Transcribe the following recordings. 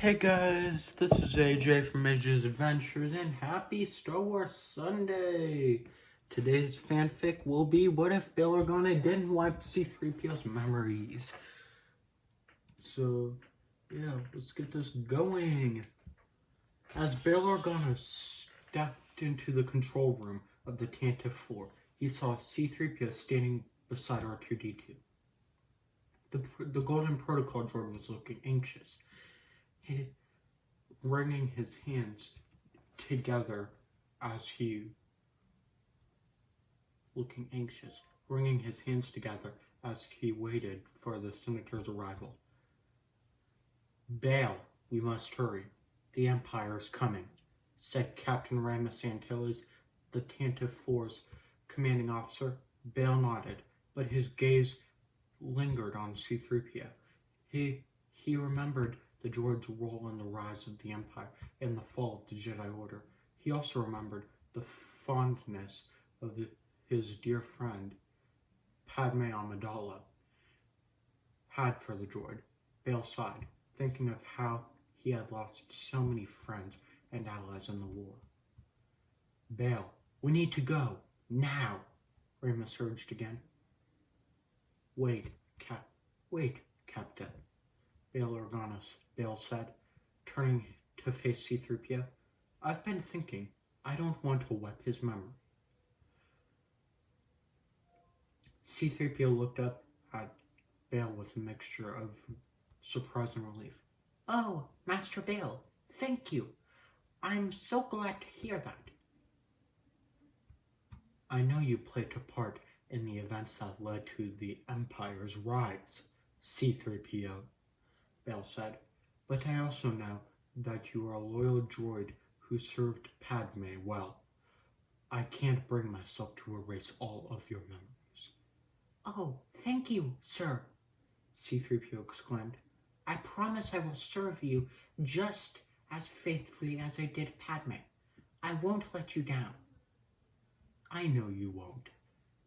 Hey guys, this is AJ from AJ's Adventures and happy Star Wars Sunday! Today's fanfic will be what if Bail Organa didn't wipe C-3PO's memories? So, yeah, let's get this going. As Bail Organa stepped into the control room of the Tantive 4, he saw C-3PO standing beside R2-D2. The Golden Protocol droid was looking anxious. Wringing his hands together as he waited for the senator's arrival. "Bail, we must hurry. The Empire is coming," said Captain Ramus Antilles, the Tantive 4's commanding officer. Bail nodded, but his gaze lingered on C-3PO. He remembered the droid's role in the rise of the Empire and the fall of the Jedi Order. He also remembered the fondness of his dear friend Padme Amidala had for the droid. Bail sighed, thinking of how he had lost so many friends and allies in the war. "Bail, we need to go, now," Ramus urged again. Wait, Captain," Bail said, turning to face C-3PO. "I've been thinking. I don't want to wipe his memory." C-3PO looked up at Bail with a mixture of surprise and relief. "Oh, Master Bail, thank you. I'm so glad to hear that." "I know you played a part in the events that led to the Empire's rise, C-3PO," Bail said, "but I also know that you are a loyal droid who served Padme well. I can't bring myself to erase all of your memories." "Oh, thank you, sir," C-3PO exclaimed. "I promise I will serve you just as faithfully as I did Padme. I won't let you down." "I know you won't,"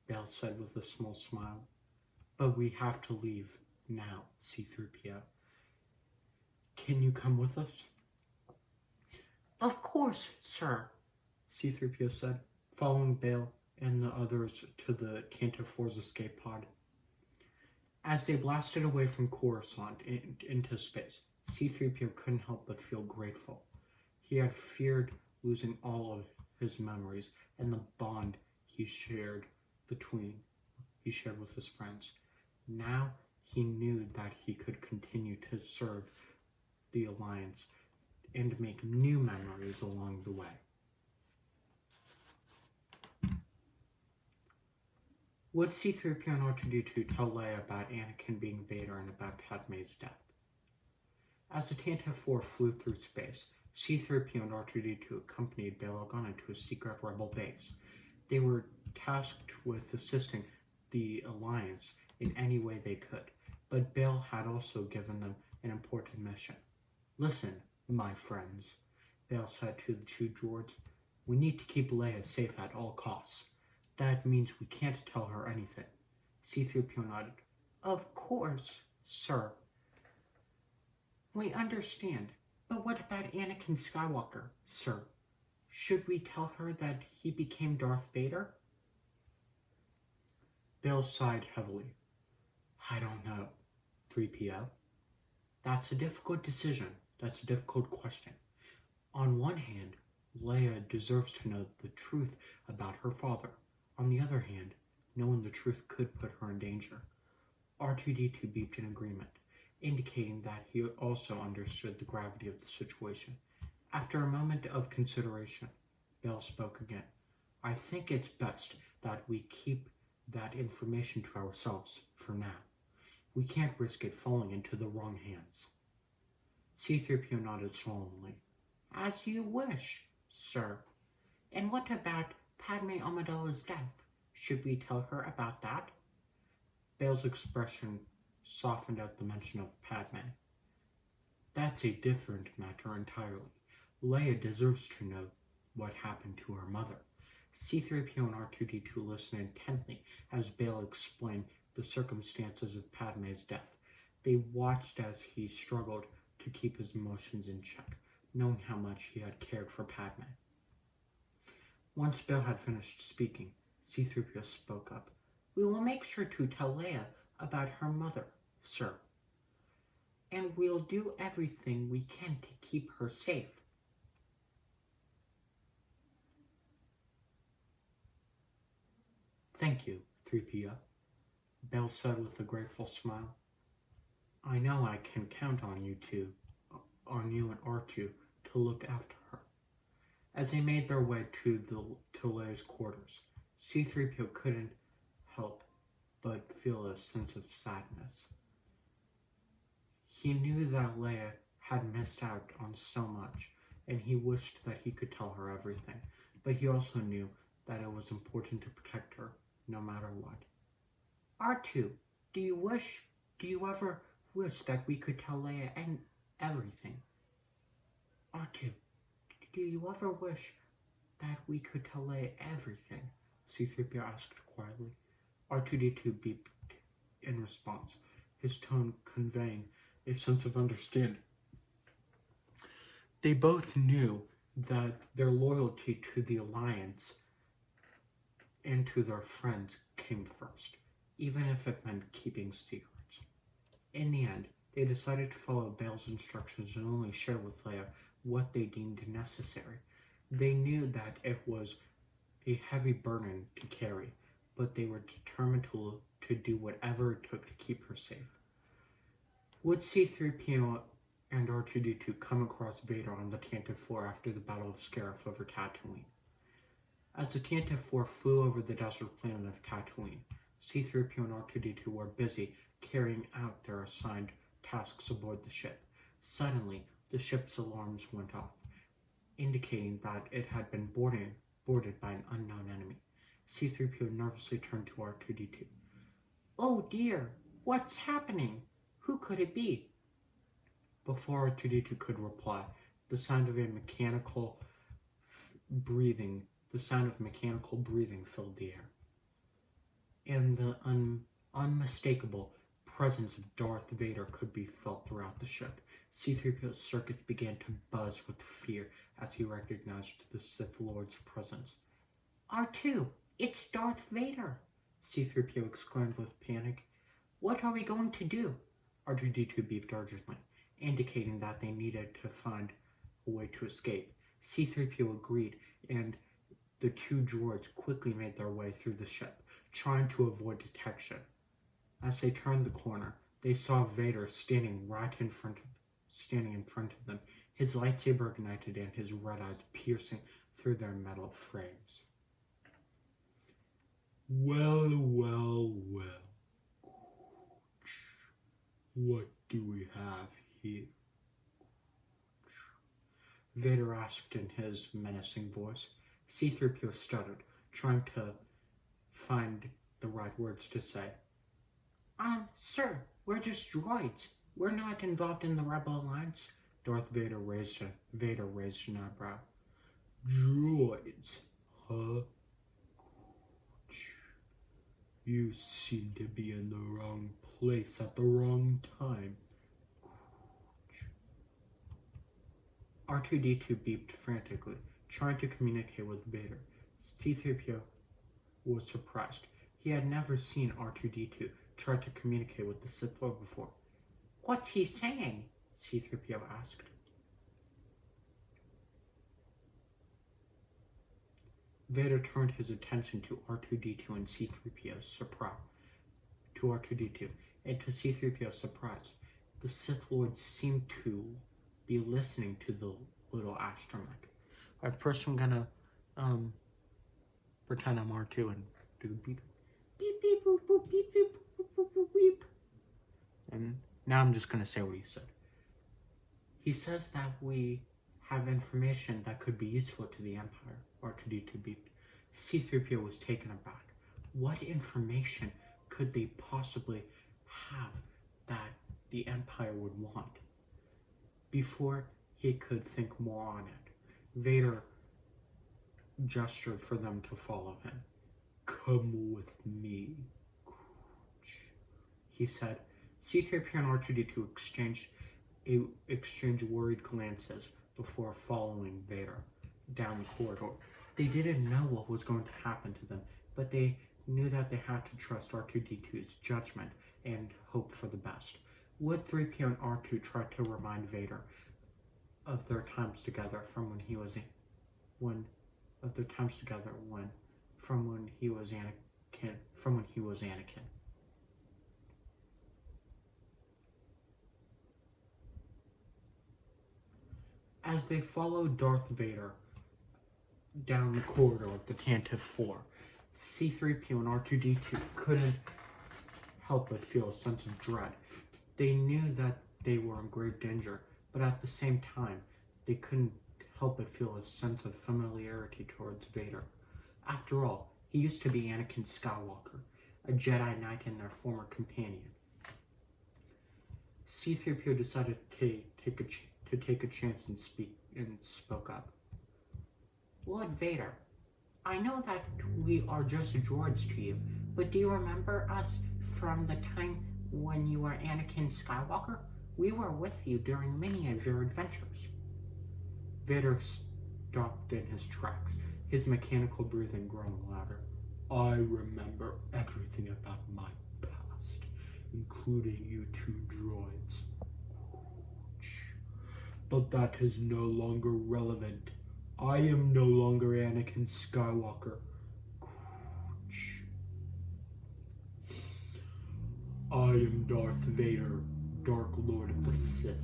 Bail said with a small smile. "But we have to leave now, C-3PO. Can you come with us?" "Of course, sir," C-3PO said, following Bail and the others to the Tantive 4's escape pod. As they blasted away from Coruscant into space, C-3PO couldn't help but feel grateful. He had feared losing all of his memories and the bond he shared with his friends. Now he knew that he could continue to serve the Alliance and make new memories along the way. Would C-3PO and R2-D2 tell Leia about Anakin being Vader and about Padme's death? As the Tantive 4 flew through space, C-3PO and R2-D2 accompanied Bail Organa to a secret rebel base. They were tasked with assisting the Alliance in any way they could, but Bail had also given them an important mission. "Listen, my friends," Bail said to the two droids. "We need to keep Leia safe at all costs. That means we can't tell her anything." C-3PO nodded. "Of course, sir. We understand. But what about Anakin Skywalker, sir? Should we tell her that he became Darth Vader?" Bail sighed heavily. "I don't know, 3PO. That's a difficult decision. That's a difficult question. On one hand, Leia deserves to know the truth about her father. On the other hand, knowing the truth could put her in danger." R2-D2 beeped in agreement, indicating that he also understood the gravity of the situation. After a moment of consideration, Bail spoke again. "I think it's best that we keep that information to ourselves for now. We can't risk it falling into the wrong hands." C-3PO nodded solemnly. "As you wish, sir. And what about Padme Amidala's death? Should we tell her about that?" Bail's expression softened at the mention of Padme. "That's a different matter entirely. Leia deserves to know what happened to her mother." C-3PO and R2-D2 listened intently as Bail explained the circumstances of Padme's death. They watched as he struggled to keep his emotions in check, knowing how much he had cared for Padme. Once Bail had finished speaking, C-3PO spoke up. "We will make sure to tell Leia about her mother, sir. And we'll do everything we can to keep her safe." "Thank you, 3PO," Bail said with a grateful smile. "I know I can count on you and R2 to look after her." As they made their way to Leia's quarters, C-3PO couldn't help but feel a sense of sadness. He knew that Leia had missed out on so much, and he wished that he could tell her everything, but he also knew that it was important to protect her, no matter what. "R2, do you ever wish that we could tell Leia everything? R2, do you ever wish that we could tell Leia everything?" C-3PO asked quietly. R2-D2 beeped in response, his tone conveying a sense of understanding. They both knew that their loyalty to the Alliance and to their friends came first, even if it meant keeping secrets. In the end, they decided to follow Bail's instructions and only share with Leia what they deemed necessary. They knew that it was a heavy burden to carry, but they were determined to do whatever it took to keep her safe. Would C-3PO and R2-D2 come across Vader on the Tantive 4 after the Battle of Scarif over Tatooine? As the Tantive 4 flew over the desert planet of Tatooine, C-3PO and R2-D2 were busy carrying out their assigned tasks aboard the ship. Suddenly, the ship's alarms went off, indicating that it had been boarded by an unknown enemy. C-3PO nervously turned to R2-D2. "Oh dear, what's happening? Who could it be?" Before R2-D2 could reply, the sound of mechanical breathing filled the air, and the unmistakable presence of Darth Vader could be felt throughout the ship. C-3PO's circuits began to buzz with fear as he recognized the Sith Lord's presence. "R2, it's Darth Vader!" C-3PO exclaimed with panic. "What are we going to do?" R2-D2 beeped urgently, indicating that they needed to find a way to escape. C-3PO agreed, and the two droids quickly made their way through the ship, trying to avoid detection. As they turned the corner, they saw Vader standing in front of them, his lightsaber ignited and his red eyes piercing through their metal frames. "Well, well, well. What do we have here?" Vader asked in his menacing voice. C-3PO stuttered, trying to find the right words to say. Sir, we're just droids. We're not involved in the Rebel Alliance." Darth Vader raised an eyebrow. "Droids, huh? You seem to be in the wrong place at the wrong time." R2-D2 beeped frantically, trying to communicate with Vader. C-3PO was surprised. He had never seen R2-D2 try to communicate with the Sith Lord before. "What's he saying?" C-3PO asked. Vader turned his attention to R2-D2 and C-3PO's surprise. To R2-D2 and to C-3PO's surprise, the Sith Lord seemed to be listening to the little astromech. Alright, first I'm gonna pretend I'm R2 and do the beep. Beep beep boop boop beep beep boop boop boop beep. And now I'm just gonna say what he said. "He says that we have information that could be useful to the Empire," R2-D2 beeped. C-3PO was taken aback. What information could they possibly have that the Empire would want? Before he could think more on it, Vader gestured for them to follow him. "Come with me," he said. C-3PO and R2-D2 exchanged exchanged worried glances before following Vader down the corridor. They didn't know what was going to happen to them, but they knew that they had to trust R2-D2's judgment and hope for the best. Would 3PO and R2 try to remind Vader of their times together from when he was Anakin? As they followed Darth Vader down the corridor of the Tantive 4, C-3PO and R2-D2 couldn't help but feel a sense of dread. They knew that they were in grave danger, but at the same time, they couldn't help but feel a sense of familiarity towards Vader. After all, he used to be Anakin Skywalker, a Jedi Knight and their former companion. C-3PO decided to take a chance and spoke up. Lord Vader, I know that we are just droids to you, but do you remember us from the time when you were Anakin Skywalker? We were with you during many of your adventures. Vader stopped in his tracks, his mechanical breathing growing louder. I remember everything about my past, including you two droids. But that is no longer relevant. I am no longer Anakin Skywalker. I am Darth Vader, Dark Lord of the Sith.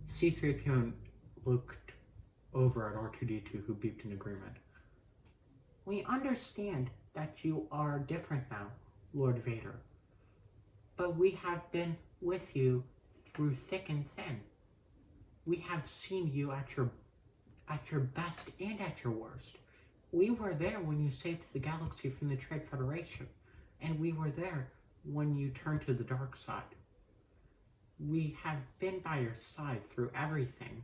C-3PO looked over at R2-D2, who beeped in agreement. We understand that you are different now, Lord Vader, but we have been with you through thick and thin. We have seen you at your best and at your worst. We were there when you saved the galaxy from the Trade Federation, and we were there when you turned to the dark side. We have been by your side through everything.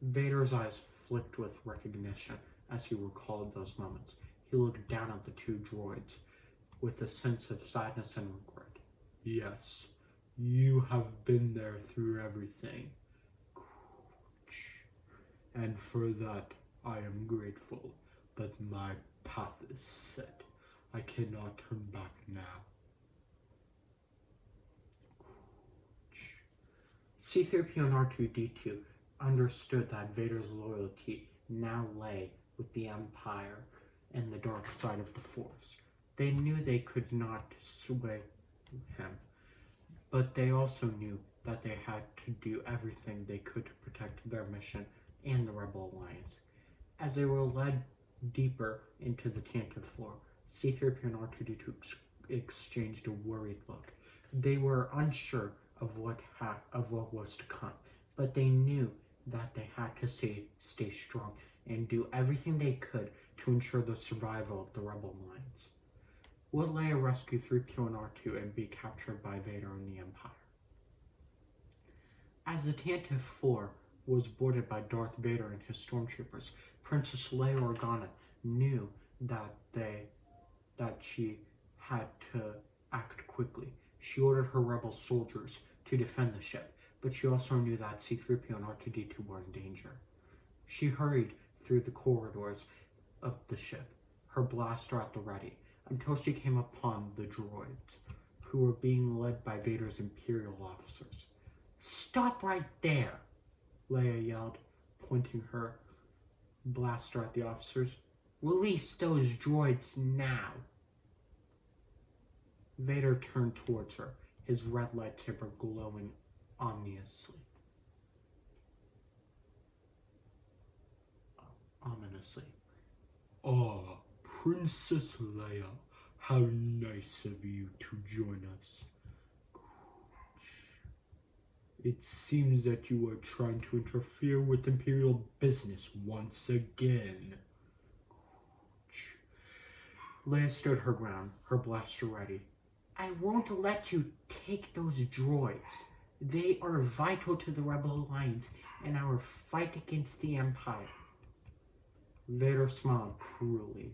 Vader's eyes flicked with recognition as he recalled those moments. He looked down at the two droids with a sense of sadness and regret. Yes, you have been there through everything. And for that, I am grateful. But my path is set. I cannot turn back now. C-3PO and R2-D2 understood that Vader's loyalty now lay with the Empire and the dark side of the Force. They knew they could not sway him, but they also knew that they had to do everything they could to protect their mission and the Rebel Alliance. As they were led deeper into the Tantive 4, C-3PO and R2-D2 exchanged a worried look. They were unsure of what was to come, but they knew that they had to stay strong and do everything they could to ensure the survival of the Rebel Alliance. Would Leia rescue 3PO and R2 and be captured by Vader and the Empire? As the Tantive 4 was boarded by Darth Vader and his stormtroopers, Princess Bail Organa knew that she had to act quickly. She ordered her rebel soldiers to defend the ship, but she also knew that C-3PO and R2-D2 were in danger. She hurried through the corridors of the ship, her blaster at the ready, until she came upon the droids, who were being led by Vader's Imperial officers. Stop right there! Leia yelled, pointing her blaster at the officers. Release those droids now! Vader turned towards her, his red lightsaber glowing ominously. Ah, Princess Leia, how nice of you to join us. It seems that you are trying to interfere with Imperial business once again. Leia stood her ground, her blaster ready. I won't let you take those droids. They are vital to the Rebel Alliance and our fight against the Empire. Vader smiled cruelly.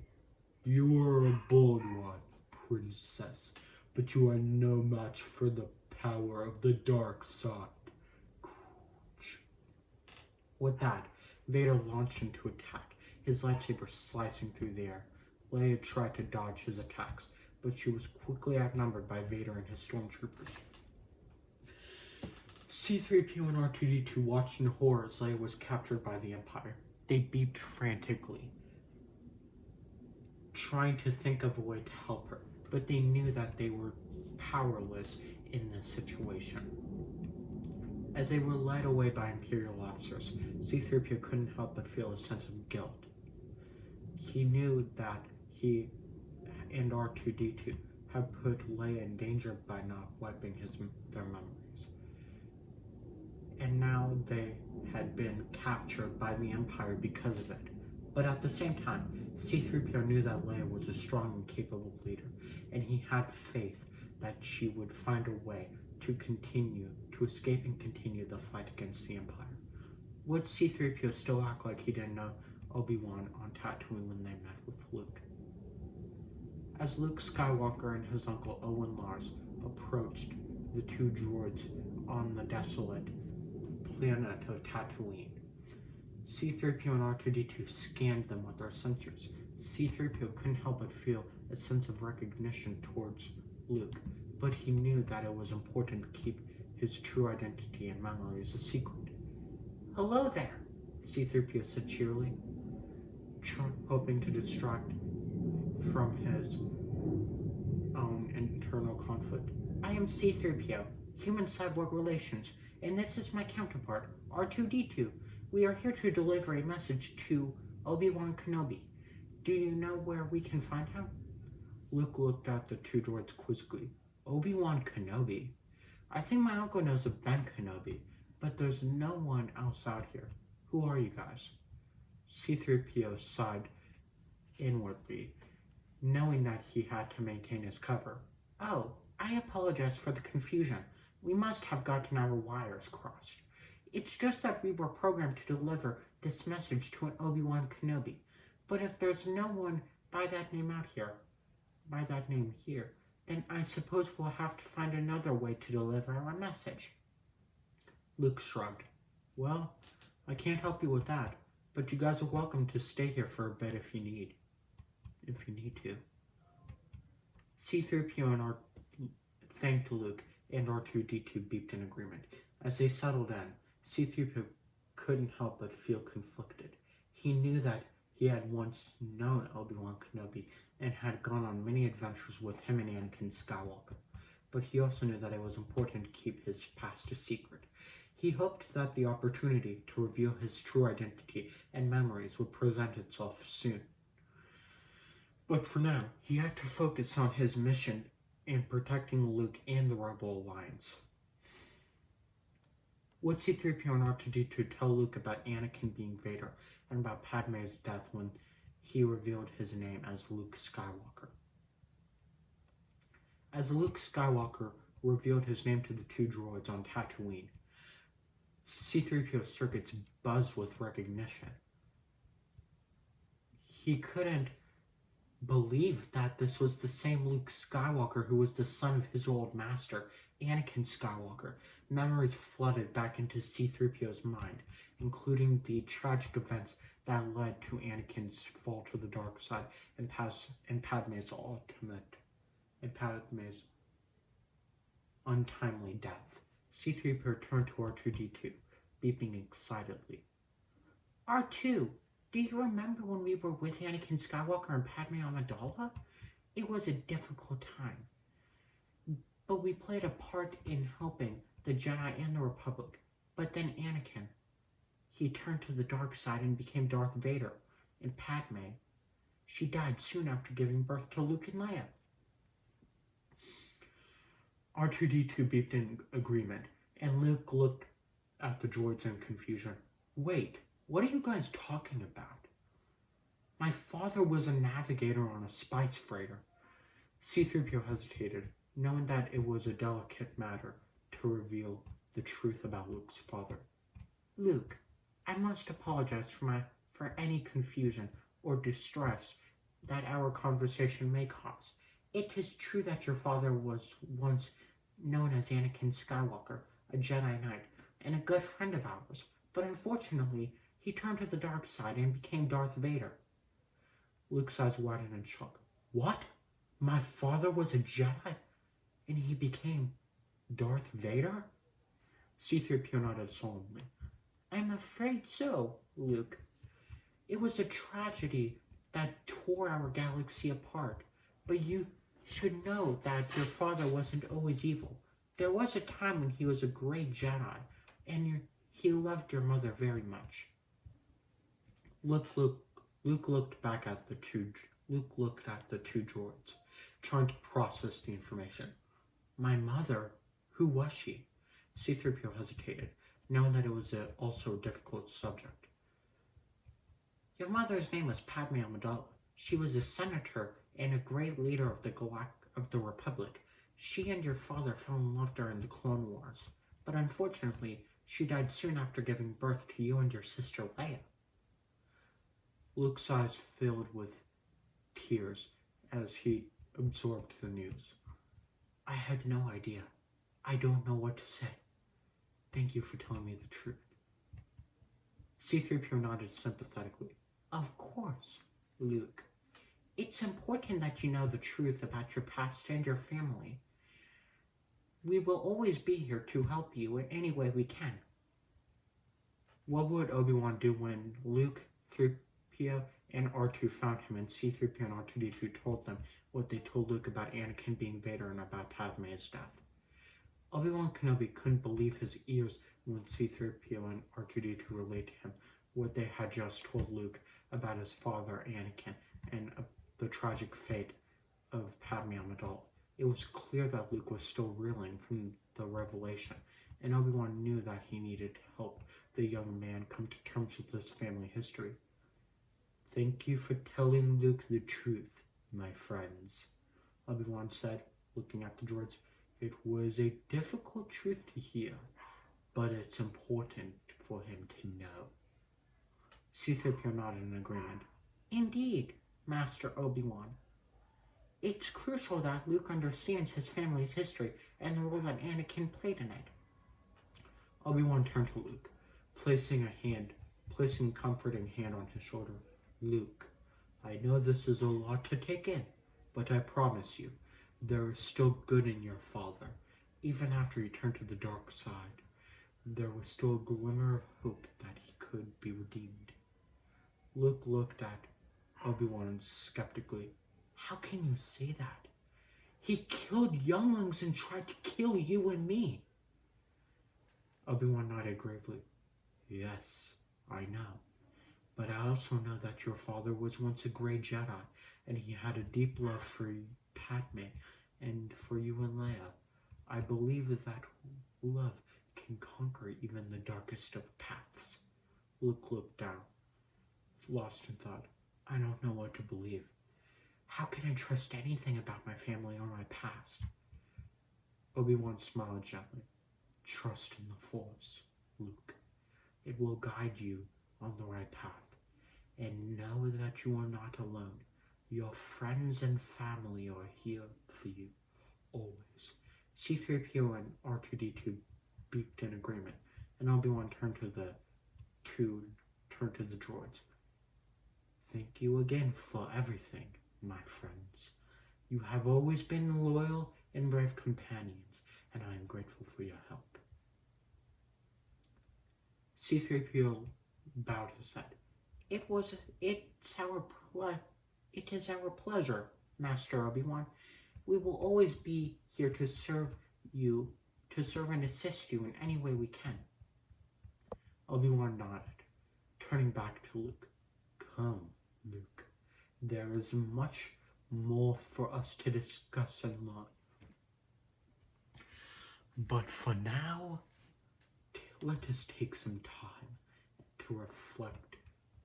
You are a bold one, Princess, but you are no match for the power of the dark side. With that, Vader launched into attack, his lightsaber slicing through the air. Leia tried to dodge his attacks, but she was quickly outnumbered by Vader and his stormtroopers. C-3PO and R2-D2 watched in horror as Leia was captured by the Empire. They beeped frantically, trying to think of a way to help her, but they knew that they were powerless in this situation. As they were led away by Imperial officers, C-3PO couldn't help but feel a sense of guilt. He knew that he and R2-D2 had put Leia in danger by not wiping their memories. And now they had been captured by the Empire because of it. But at the same time, C-3PO knew that Leia was a strong and capable leader, and he had faith that she would find a way to escape and continue the fight against the Empire. Would C-3PO still act like he didn't know Obi-Wan on Tatooine when they met with Luke? As Luke Skywalker and his uncle Owen Lars approached the two droids on the desolate planet of Tatooine, C-3PO and R2-D2 scanned them with their sensors. C-3PO couldn't help but feel a sense of recognition towards Luke, but he knew that it was important to keep his true identity and memories a secret. "Hello there," C-3PO said cheerily, hoping to distract from his own internal conflict. "I am C-3PO, Human-Cyborg Relations, and this is my counterpart, R2-D2. We are here to deliver a message to Obi-Wan Kenobi. Do you know where we can find him?" Luke looked at the two droids quizzically. "Obi-Wan Kenobi? I think my uncle knows of Ben Kenobi, but there's no one else out here. Who are you guys?" C-3PO sighed inwardly, knowing that he had to maintain his cover. "Oh, I apologize for the confusion. We must have gotten our wires crossed. It's just that we were programmed to deliver this message to an Obi-Wan Kenobi. But if there's no one by that name here, then I suppose we'll have to find another way to deliver our message." Luke shrugged. "Well, I can't help you with that, but you guys are welcome to stay here for a bit if you need to." C-3PO and thanked Luke, and R2-D2 beeped in agreement. As they settled in, C-3PO couldn't help but feel conflicted. He knew that he had once known Obi-Wan Kenobi and had gone on many adventures with him and Anakin Skywalker, but he also knew that it was important to keep his past a secret. He hoped that the opportunity to reveal his true identity and memories would present itself soon. But for now, he had to focus on his mission in protecting Luke and the Rebel Alliance. Would C-3PO and R2-D2 tell Luke about Anakin being Vader and about Padme's death when he revealed his name as Luke Skywalker? As Luke Skywalker revealed his name to the two droids on Tatooine, C-3PO's circuits buzzed with recognition. He couldn't believe that this was the same Luke Skywalker who was the son of his old master, Anakin Skywalker. Memories flooded back into C-3PO's mind, including the tragic events that led to Anakin's fall to the dark side and Padme's untimely death. C-3PO turned to R2-D2, beeping excitedly. "R2, do you remember when we were with Anakin Skywalker and Padme Amidala? It was a difficult time, but we played a part in helping the Jedi and the Republic. But then Anakin, he turned to the dark side and became Darth Vader. And Padme, she died soon after giving birth to Luke and Leia." R2-D2 beeped in agreement, and Luke looked at the droids in confusion. "Wait, what are you guys talking about?" "My father was a navigator on a spice freighter." C-3PO hesitated, knowing that it was a delicate matter to reveal the truth about Luke's father. "Luke, I must apologize for any confusion or distress that our conversation may cause. It is true that your father was once known as Anakin Skywalker, a Jedi Knight, and a good friend of ours, but unfortunately, he turned to the dark side and became Darth Vader. Luke's eyes widened in shock. What? My father was a Jedi, and he became Darth Vader? C-3PO nodded solemnly. I'm afraid so, Luke. It was a tragedy that tore our galaxy apart, but you should know that your father wasn't always evil. There was a time when he was a great Jedi, and he loved your mother very much. Luke looked back at the two. Luke looked at the two droids, trying to process the information. My mother? Who was she? C-3PO hesitated, knowing that it was also a difficult subject. Your mother's name was Padme Amidala. She was a senator and a great leader of the Republic. She and your father fell in love during the Clone Wars, but unfortunately, she died soon after giving birth to you and your sister Leia. Luke's eyes filled with tears as he absorbed the news. I had no idea. I don't know what to say. Thank you for telling me the truth. C-3PO nodded sympathetically. Of course, Luke. It's important that you know the truth about your past and your family. We will always be here to help you in any way we can. What would Obi-Wan do when Luke, 3PO, and R2 found him and C-3PO and R2-D2 told them what they told Luke about Anakin being Vader and about Padme's death? Obi-Wan Kenobi couldn't believe his ears when C-3PO and R2-D2 relayed to him what they had just told Luke about his father, Anakin, and the tragic fate of Padme Amidala. It was clear that Luke was still reeling from the revelation, and Obi-Wan knew that he needed to help the young man come to terms with his family history. Thank you for telling Luke the truth, my friends, Obi-Wan said, looking at the droids. It was a difficult truth to hear, but it's important for him to know. C-3PO nodded in agreement. Indeed, Master Obi-Wan. It's crucial that Luke understands his family's history and the role that Anakin played in it. Obi-Wan turned to Luke, placing a comforting hand on his shoulder. Luke, I know this is a lot to take in, but I promise you, there is still good in your father. Even after he turned to the dark side, there was still a glimmer of hope that he could be redeemed. Luke looked at Obi-Wan skeptically. How can you say that? He killed younglings and tried to kill you and me. Obi-Wan nodded gravely. Yes, I know. But I also know that your father was once a great Jedi, and he had a deep love for Padme and for you and Leia. I believe that love can conquer even the darkest of paths. Luke looked down, lost in thought. I don't know what to believe. How can I trust anything about my family or my past? Obi-Wan smiled gently. Trust in the Force, Luke. It will guide you on the right path. And know that you are not alone. Your friends and family are here for you, always. C-3PO and R2-D2 beeped in agreement, and Obi-Wan turned to the droids. Thank you again for everything, my friends. You have always been loyal and brave companions, and I am grateful for your help. C-3PO bowed his head. It is our pleasure, Master Obi-Wan. We will always be here to serve and assist you in any way we can. Obi-Wan nodded, turning back to Luke. Come, Luke. There is much more for us to discuss and learn. But for now, let us take some time to reflect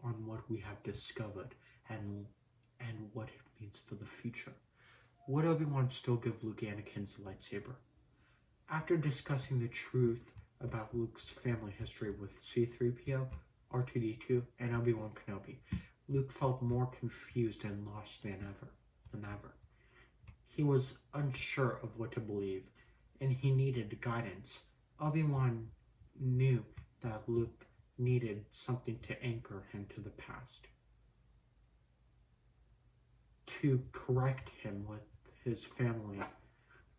on what we have discovered and what it means for the future. Would Obi-Wan still give Luke Anakin's lightsaber? After discussing the truth about Luke's family history with C-3PO, R2-D2, and Obi-Wan Kenobi, Luke felt more confused and lost than ever. He was unsure of what to believe and he needed guidance. Obi-Wan knew that Luke needed something to anchor him to the past, to correct him with his family,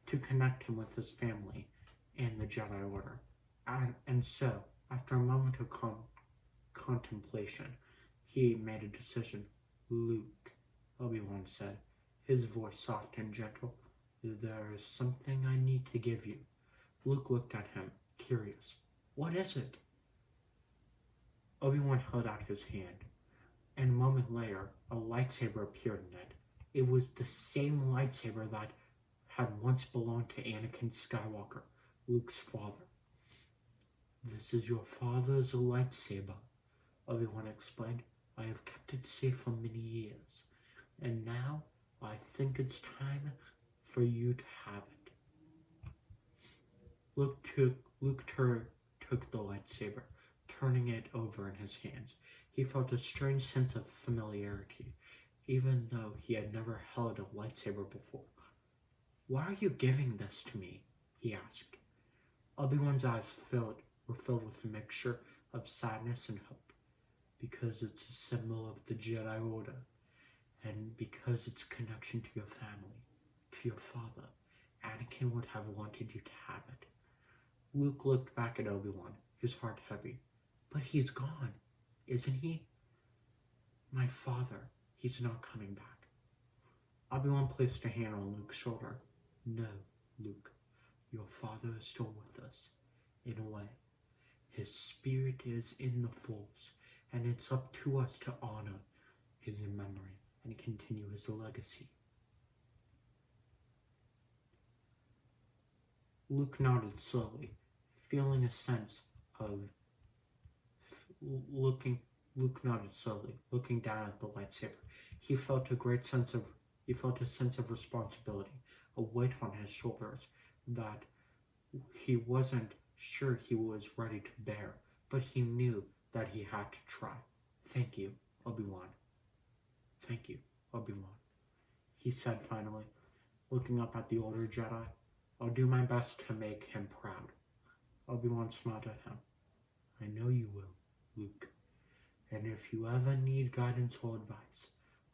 to connect him with his family and the Jedi Order. And so, after a moment of contemplation, he made a decision. Luke, Obi-Wan said, his voice soft and gentle, there is something I need to give you. Luke looked at him, curious. What is it? Obi-Wan held out his hand, and a moment later, a lightsaber appeared in it. It was the same lightsaber that had once belonged to Anakin Skywalker, Luke's father. This is your father's lightsaber, Obi-Wan explained. I have kept it safe for many years, and now I think it's time for you to have it. Luke took the lightsaber, turning it over in his hands. He felt a strange sense of familiarity, even though he had never held a lightsaber before. Why are you giving this to me? He asked. Obi-Wan's eyes were filled with a mixture of sadness and hope, because it's a symbol of the Jedi Order, and because it's a connection to your family, to your father. Anakin would have wanted you to have it. Luke looked back at Obi-Wan, his heart heavy. But he's gone, isn't he? My father, he's not coming back. Obi-Wan placed a hand on Luke's shoulder. No, Luke, your father is still with us, in a way. His spirit is in the Force, and it's up to us to honor his memory and continue his legacy. Luke nodded slowly, feeling a sense of looking down at the lightsaber. He felt a sense of responsibility, a weight on his shoulders that he wasn't sure he was ready to bear, but he knew that he had to try. Thank you, Obi-Wan. Thank you, Obi-Wan, he said finally, looking up at the older Jedi. I'll do my best to make him proud. Obi-Wan smiled at him. I know you will, Luke. And if you ever need guidance or advice,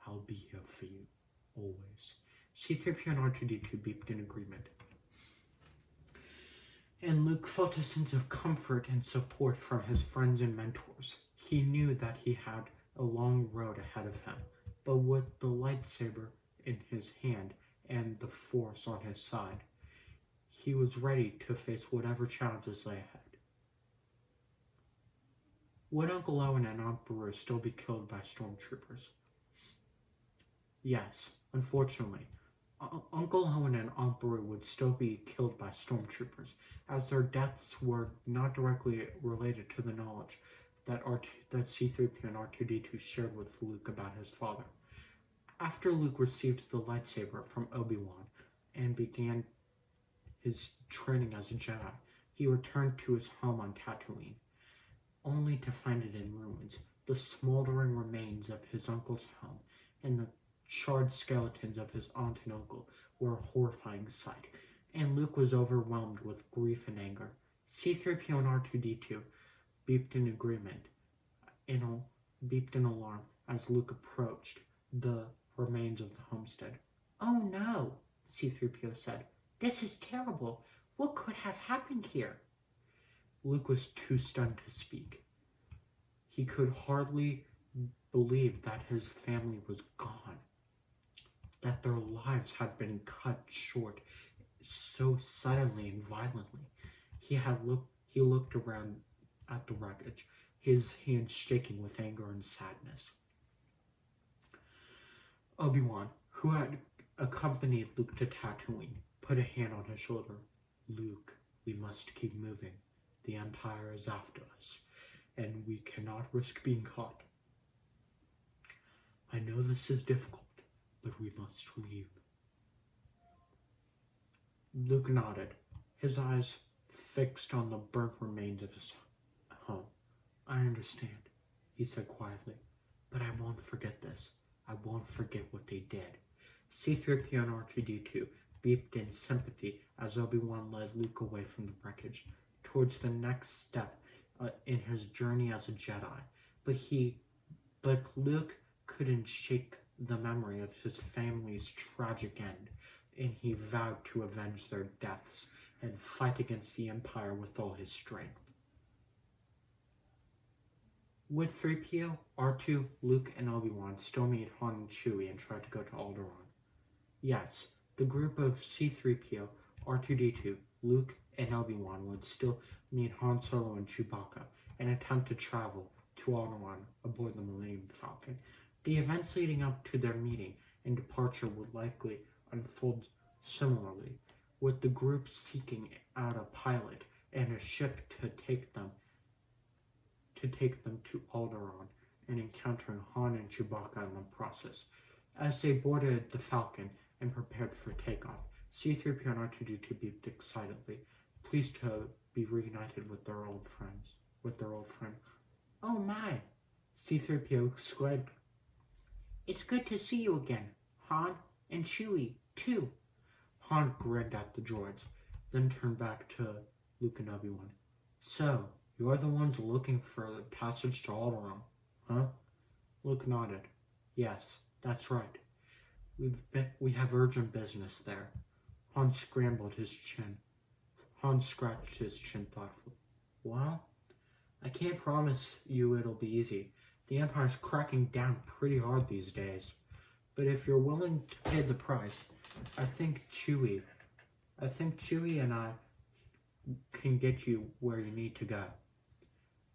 I'll be here for you, always. C-3PO and R2-D2 beeped in agreement. And Luke felt a sense of comfort and support from his friends and mentors. He knew that he had a long road ahead of him, but with the lightsaber in his hand and the Force on his side, he was ready to face whatever challenges lay ahead. Would Uncle Owen and Aunt Beru still be killed by stormtroopers? Yes, unfortunately. Uncle Owen and Aunt Beru would still be killed by stormtroopers, as their deaths were not directly related to the knowledge that C-3PO and R2-D2 shared with Luke about his father. After Luke received the lightsaber from Obi-Wan and began his training as a Jedi, he returned to his home on Tatooine, only to find it in ruins. The smoldering remains of his uncle's home and the charred skeletons of his aunt and uncle were a horrifying sight, and Luke was overwhelmed with grief and anger. C-3PO and R2-D2 beeped in agreement, beeped in alarm as Luke approached the remains of the homestead. Oh no, C-3PO said. This is terrible. What could have happened here? Luke was too stunned to speak. He could hardly believe that his family was gone, that their lives had been cut short so suddenly and violently. He looked around at the wreckage, his hands shaking with anger and sadness. Obi-Wan, who had accompanied Luke to Tatooine, put a hand on his shoulder. Luke, we must keep moving. The Empire is after us, and we cannot risk being caught. I know this is difficult, but we must leave. Luke nodded, his eyes fixed on the burnt remains of his home. I understand, he said quietly, but I won't forget this. I won't forget what they did. C-3PO and R2-D2 beeped in sympathy as Obi-Wan led Luke away from the wreckage, towards the next step in his journey as a Jedi. But Luke couldn't shake the memory of his family's tragic end, and he vowed to avenge their deaths and fight against the Empire with all his strength. With 3PO, R2, Luke, and Obi-Wan still meet Han and Chewie and try to go to Alderaan. Yes, the group of C-3PO, R2-D2, Luke, and Obi-Wan would still meet Han Solo and Chewbacca and attempt to travel to Alderaan aboard the Millennium Falcon. The events leading up to their meeting and departure would likely unfold similarly, with the group seeking out a pilot and a ship to take them to Alderaan and encountering Han and Chewbacca in the process. As they boarded the Falcon and prepared for takeoff, C-3PO and R2-D2 beeped excitedly, pleased to be reunited with their old friend. "Oh my!" C-3PO exclaimed. "It's good to see you again, Han, and Chewie, too." Han grinned at the droids, then turned back to Luke and Obi-Wan. "So, you're the ones looking for the passage to Alderaan, huh?" Luke nodded. "Yes, that's right. We have urgent business there." Han scratched his chin thoughtfully. "Well, I can't promise you it'll be easy. The Empire's cracking down pretty hard these days. But if you're willing to pay the price, I think Chewie and I can get you where you need to go."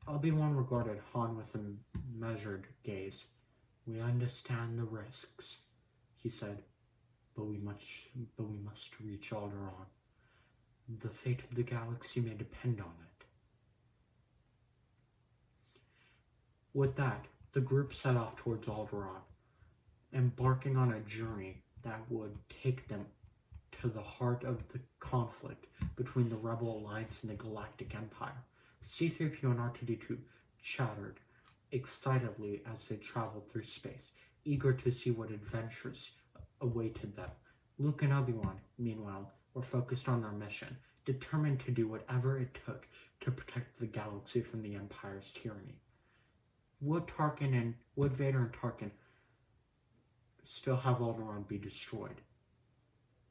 Obi-Wan regarded Han with a measured gaze. "We understand the risks," he said, but we must reach Alderaan. The fate of the galaxy may depend on it." With that, the group set off towards Alderaan, embarking on a journey that would take them to the heart of the conflict between the Rebel Alliance and the Galactic Empire. C-3PO and R2-D2 chattered excitedly as they traveled through space, eager to see what adventures awaited them. Luke and Obi-Wan, meanwhile, were focused on their mission, determined to do whatever it took to protect the galaxy from the Empire's tyranny. Would Vader and Tarkin still have Alderaan be destroyed?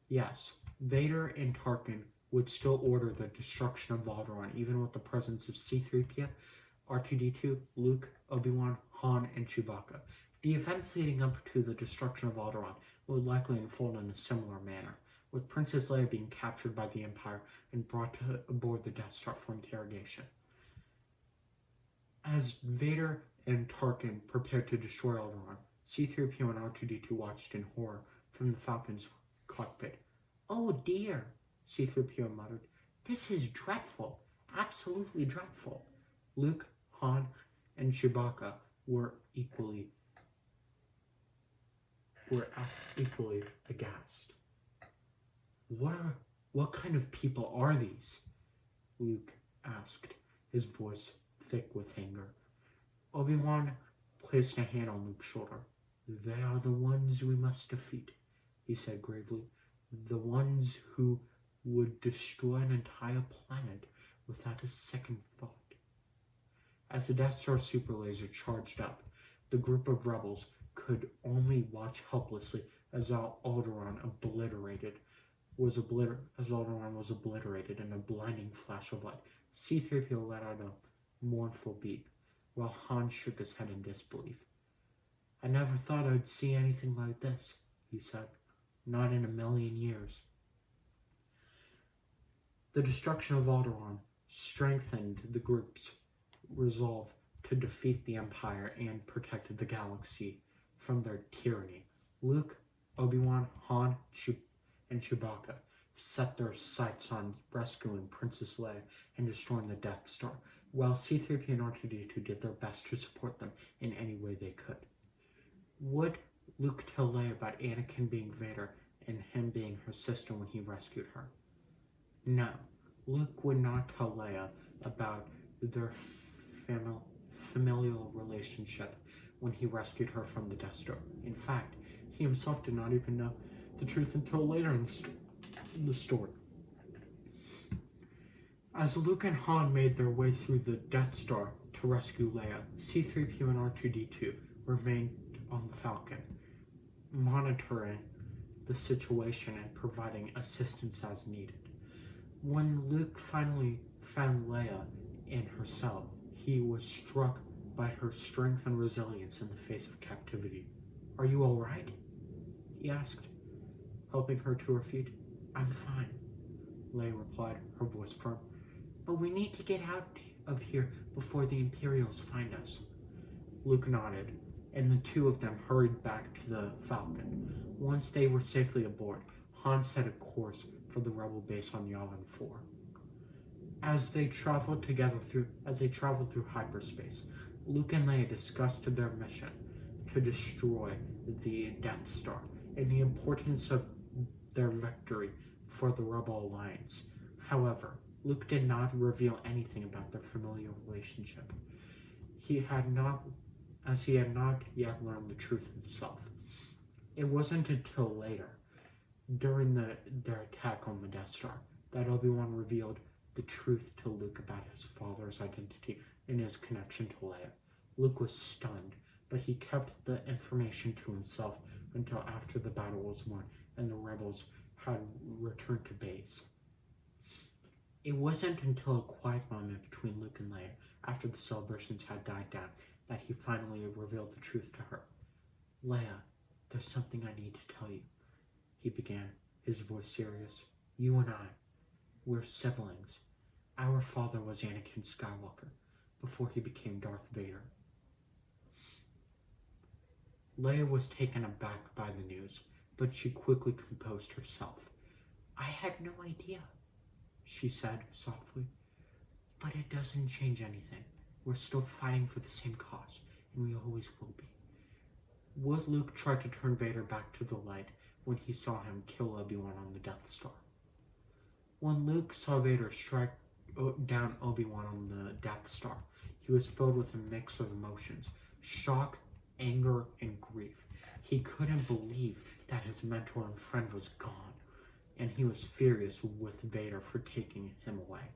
Yes, Vader and Tarkin would still order the destruction of Alderaan, even with the presence of C-3PO, R2-D2, Luke, Obi-Wan, Han, and Chewbacca. The events leading up to the destruction of Alderaan would likely unfold in a similar manner, with Princess Leia being captured by the Empire and brought aboard the Death Star for interrogation. As Vader and Tarkin prepared to destroy Alderaan, C-3PO and R2-D2 watched in horror from the Falcon's cockpit. "Oh dear," C-3PO muttered. "This is dreadful, absolutely dreadful." Luke, Han, and Chewbacca were equally aghast. What kind of people are these?" Luke asked, his voice thick with anger. Obi-Wan placed a hand on Luke's shoulder. "They are the ones we must defeat," he said gravely. "The ones who would destroy an entire planet without a second thought." As the Death Star super laser charged up, the group of rebels could only watch helplessly as Alderaan was obliterated in a blinding flash of light. C-3PO let out a mournful beep, while Han shook his head in disbelief. "I never thought I'd see anything like this," he said. "Not in a million years." The destruction of Alderaan strengthened the group's resolve to defeat the Empire and protect the galaxy from their tyranny. Luke, Obi-Wan, Han, and Chewbacca set their sights on rescuing Princess Leia and destroying the Death Star, while C-3PO and R2-D2 did their best to support them in any way they could. Would Luke tell Leia about Anakin being Vader and him being her sister when he rescued her? No, Luke would not tell Leia about their familial relationship when he rescued her from the Death Star. In fact, he himself did not even know the truth until later in the story. in the story. As Luke and Han made their way through the Death Star to rescue Leia, C-3PO and R2-D2 remained on the Falcon, monitoring the situation and providing assistance as needed. When Luke finally found Leia in her cell, he was struck by her strength and resilience in the face of captivity. "Are you all right?" he asked, helping her to her feet. "I'm fine," Leia replied, her voice firm. "But we need to get out of here before the Imperials find us." Luke nodded, and the two of them hurried back to the Falcon. Once they were safely aboard, Han set a course for the rebel base on Yavin 4. As they traveled through hyperspace, Luke and Leia discussed their mission to destroy the Death Star and the importance of their victory for the Rebel Alliance. However, Luke did not reveal anything about their familial relationship. He had not yet learned the truth himself. It wasn't until later, during their attack on the Death Star, that Obi-Wan revealed the truth to Luke about his father's identity and his connection to Leia. Luke was stunned, but he kept the information to himself until after the battle was won and the rebels had returned to base. It wasn't until a quiet moment between Luke and Leia, after the celebrations had died down, that he finally revealed the truth to her. "Leia, there's something I need to tell you," he began, his voice serious. "You and I, we're siblings. Our father was Anakin Skywalker before he became Darth Vader." Leia was taken aback by the news, but she quickly composed herself. "I had no idea," she said softly. "But it doesn't change anything. We're still fighting for the same cause, and we always will be." Would Luke try to turn Vader back to the light when he saw him kill Obi-Wan on the Death Star? When Luke saw Vader strike down Obi-Wan on the Death Star, he was filled with a mix of emotions: shock, anger, and grief. He couldn't believe that his mentor and friend was gone, and he was furious with Vader for taking him away.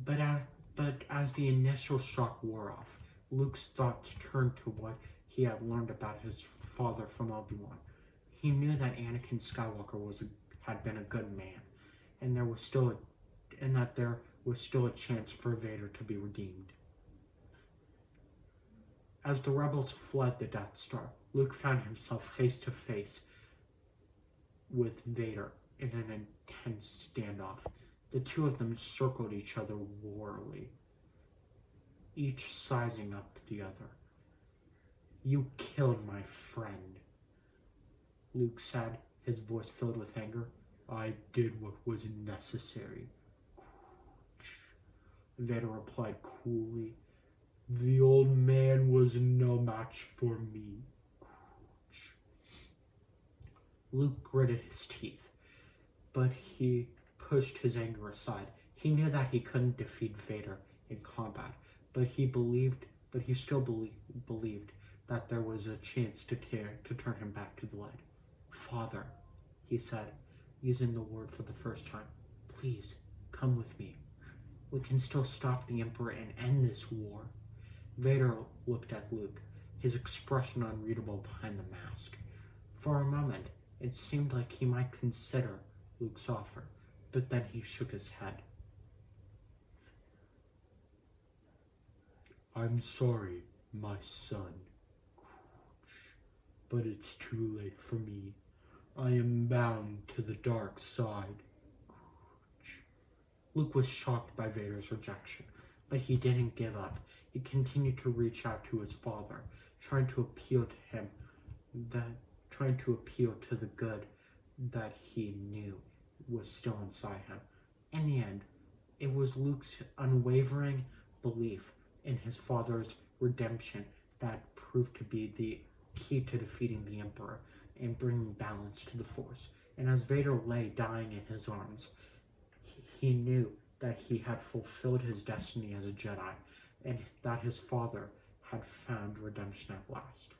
But as the initial shock wore off, Luke's thoughts turned to what he had learned about his father from Obi-Wan. He knew that Anakin Skywalker had been a good man, and there was still a chance for Vader to be redeemed. As the rebels fled the Death Star, Luke found himself face to face with Vader in an intense standoff. The two of them circled each other warily, each sizing up the other. "You killed my friend," Luke said, his voice filled with anger. "I did what was necessary," Vader replied coolly. "The old man was no match for me." Luke gritted his teeth, but he pushed his anger aside. He knew that he couldn't defeat Vader in combat, but he still believed that there was a chance to turn him back to the light. "Father," he said, using the word for the first time, "please, come with me. We can still stop the Emperor and end this war." Vader looked at Luke, his expression unreadable behind the mask. For a moment, it seemed like he might consider Luke's offer, but then he shook his head. "I'm sorry, my son, but it's too late for me. I am bound to the dark side." Luke was shocked by Vader's rejection, but he didn't give up. He continued to reach out to his father, trying to appeal to the good that he knew was still inside him. In the end, it was Luke's unwavering belief in his father's redemption that proved to be the key to defeating the Emperor and bringing balance to the Force. And as Vader lay dying in his arms, he knew that he had fulfilled his destiny as a Jedi, and that his father had found redemption at last.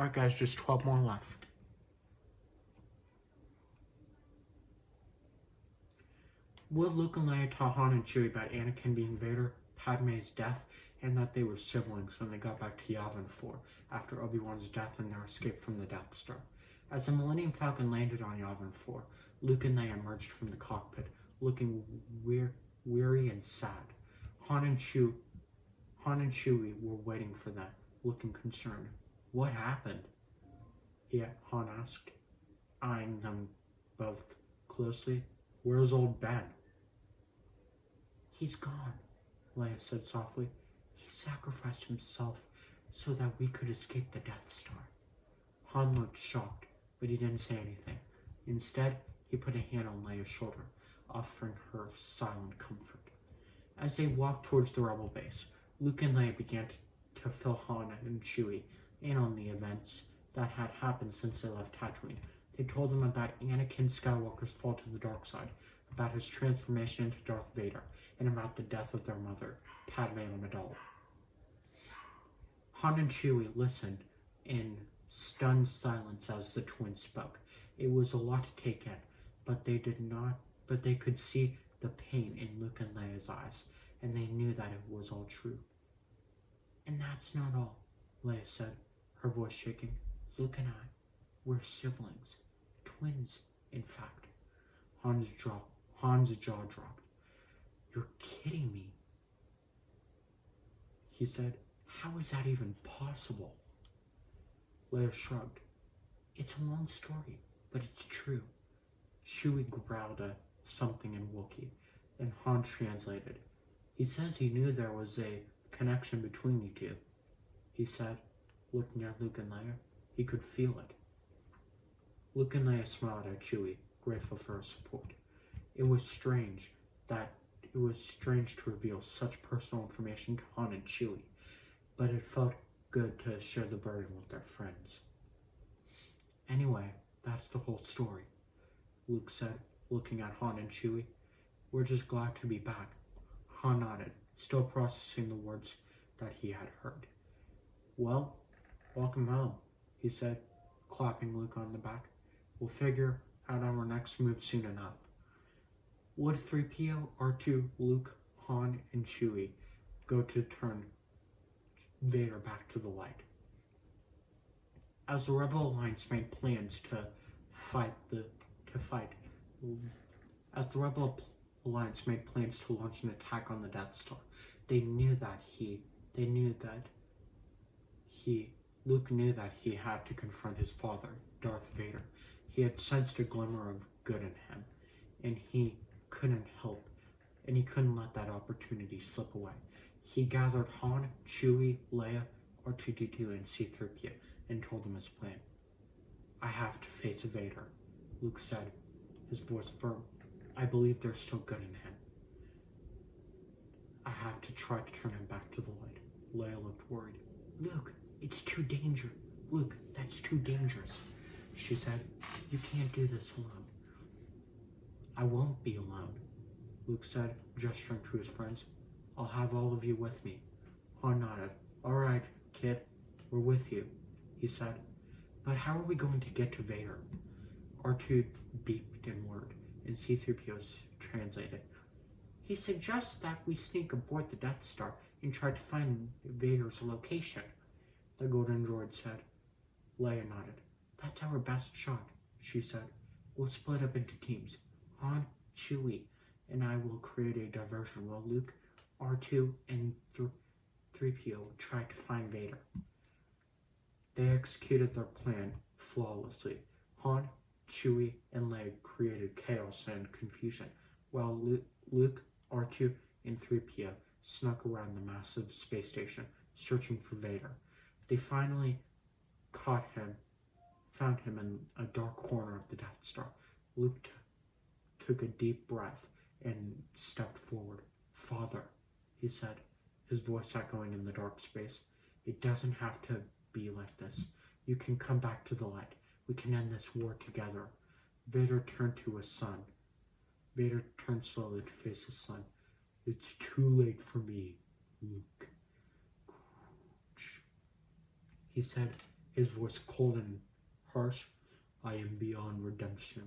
Alright guys, just 12 more left. Would Luke and Leia tell Han and Chewie about Anakin being Vader, Padme's death, and that they were siblings when they got back to Yavin 4 after Obi-Wan's death and their escape from the Death Star? As the Millennium Falcon landed on Yavin 4, Luke and Leia emerged from the cockpit, looking weary and sad. Han and Chewie were waiting for them, looking concerned. What happened? Han asked, eyeing them both closely. Where's old Ben? He's gone, Leia said softly. He sacrificed himself so that we could escape the Death Star. Han looked shocked, but he didn't say anything. Instead, he put a hand on Leia's shoulder, offering her silent comfort. As they walked towards the rebel base, Luke and Leia began to fill Han and Chewie in on the events that had happened since they left Tatooine. They told them about Anakin Skywalker's fall to the dark side, about his transformation into Darth Vader, and about the death of their mother, Padme Amidala. Han and Chewie listened in stunned silence as the twins spoke. It was a lot to take in, but they could see the pain in Luke and Leia's eyes, and they knew that it was all true. And that's not all, Leia said, her voice shaking. Luke and I, we're siblings. Twins, in fact. Han's jaw dropped. You're kidding me, he said. How is that even possible? Leia shrugged. It's a long story, but it's true. Chewie growled something in Wookiee, and Han translated. He says he knew there was a connection between you two, he said, looking at Luke and Leia. He could feel it. Luke and Leia smiled at Chewie, grateful for his support. It was strange to reveal such personal information to Han and Chewie, but it felt good to share the burden with their friends. Anyway, that's the whole story, Luke said, looking at Han and Chewie. We're just glad to be back. Han nodded, still processing the words that he had heard. Well, welcome home, he said, clapping Luke on the back. We'll figure out our next move soon enough. Would 3PO, R2, Luke, Han, and Chewie go to turn Vader back to the light? As the Rebel Alliance made plans to launch an attack on the Death Star, Luke knew that he had to confront his father, Darth Vader. He had sensed a glimmer of good in him, and he couldn't let that opportunity slip away. He gathered Han, Chewie, Leia, R2-D2, and C-3PO, and told them his plan. I have to face Vader, Luke said, his voice firm. I believe there's still good in him. I have to try to turn him back to the light. Leia looked worried. Luke, it's too dangerous. Luke, that's too dangerous, she said. You can't do this alone. I won't be alone, Luke said, gesturing to his friends. I'll have all of you with me. Han nodded. All right, kid, we're with you, he said. But how are we going to get to Vader? R2 beeped in word, and C-3PO's translated. He suggests that we sneak aboard the Death Star and try to find Vader's location, the golden droid said. Leia nodded. That's our best shot, she said. We'll split up into teams. Han, Chewie, and I will create a diversion while Luke, R2, and 3PO try to find Vader. They executed their plan flawlessly. Han, Chewie, and Leia created chaos and confusion, while Luke, R2, and 3PO snuck around the massive space station, searching for Vader. They finally found him in a dark corner of the Death Star. Luke took a deep breath and stepped forward. Father, he said, his voice echoing in the dark space. It doesn't have to be like this. You can come back to the light. We can end this war together. Vader turned to his son. Vader turned slowly to face his son. It's too late for me, Luke, he said, his voice cold and harsh. I am beyond redemption.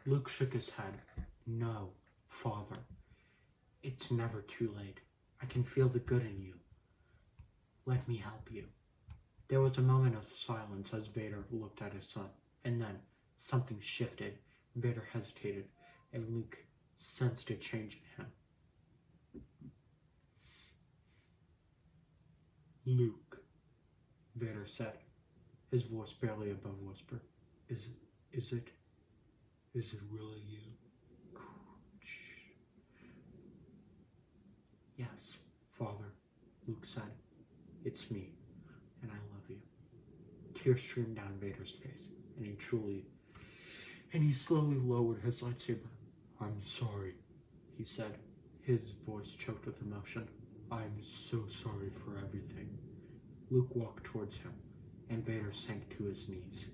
Luke shook his head. No, Father. It's never too late. I can feel the good in you. Let me help you. There was a moment of silence as Vader looked at his son, and then something shifted. Vader hesitated, and Luke sensed a change in him. Luke, Vader said, his voice barely above a whisper. Is it really you? Yes, Father, Luke said. It's me, and I love you. Tears streamed down Vader's face, and he slowly lowered his lightsaber. I'm sorry, he said, his voice choked with emotion. I'm so sorry for everything. Luke walked towards him, and Vader sank to his knees.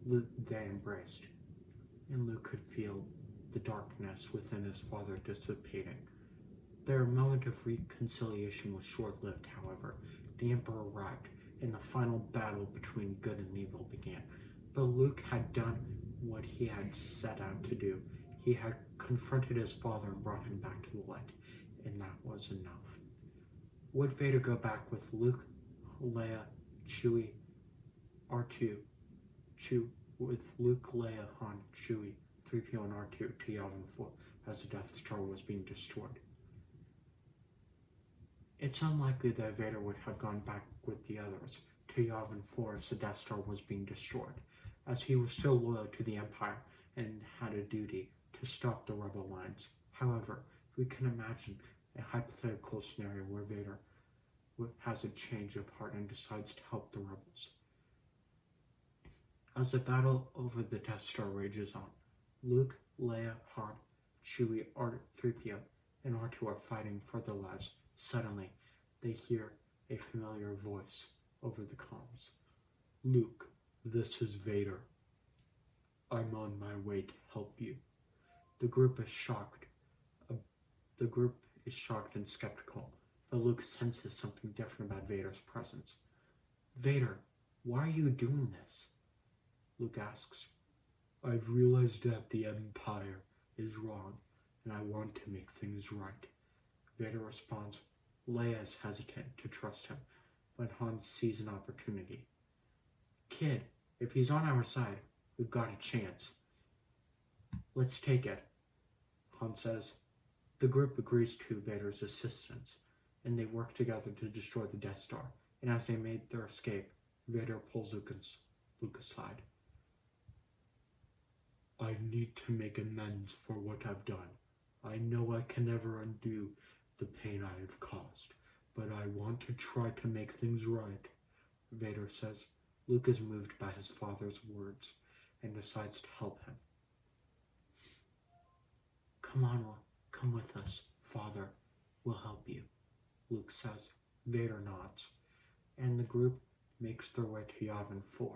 They embraced, and Luke could feel the darkness within his father dissipating. Their moment of reconciliation was short-lived, however. The Emperor arrived, and the final battle between good and evil began. But Luke had done what he had set out to do. He had confronted his father and brought him back to the light, and that was enough. Would Vader go back with Luke, Leia, Chewie, R2, with Luke, Leia, Han, Chewie, 3PO, and R2 to Yavin 4 as the Death Star was being destroyed? It's unlikely that Vader would have gone back with the others to Yavin 4 as the Death Star was being destroyed, as he was still loyal to the Empire and had a duty to stop the rebel lines. However, we can imagine a hypothetical scenario where Vader has a change of heart and decides to help the rebels. As the battle over the Death Star rages on, Luke, Leia, Han, Chewie, R3PO, and R2 are fighting for their lives. Suddenly, they hear a familiar voice over the comms. Luke, this is Vader. I'm on my way to help you. The group is shocked. And skeptical, but Luke senses something different about Vader's presence. Vader, why are you doing this? Luke asks. I've realized that the Empire is wrong, and I want to make things right. Vader responds. Leia is hesitant to trust him, but Han sees an opportunity. Kid, if he's on our side, we've got a chance. Let's take it, Han says. The group agrees to Vader's assistance, and they work together to destroy the Death Star. And as they made their escape, Vader pulls Luke aside. I need to make amends for what I've done. I know I can never undo the pain I have caused, but I want to try to make things right, Vader says. Luke is moved by his father's words and decides to help him. Come with us, Father. We'll help you, Luke says. Vader nods, and the group makes their way to Yavin 4.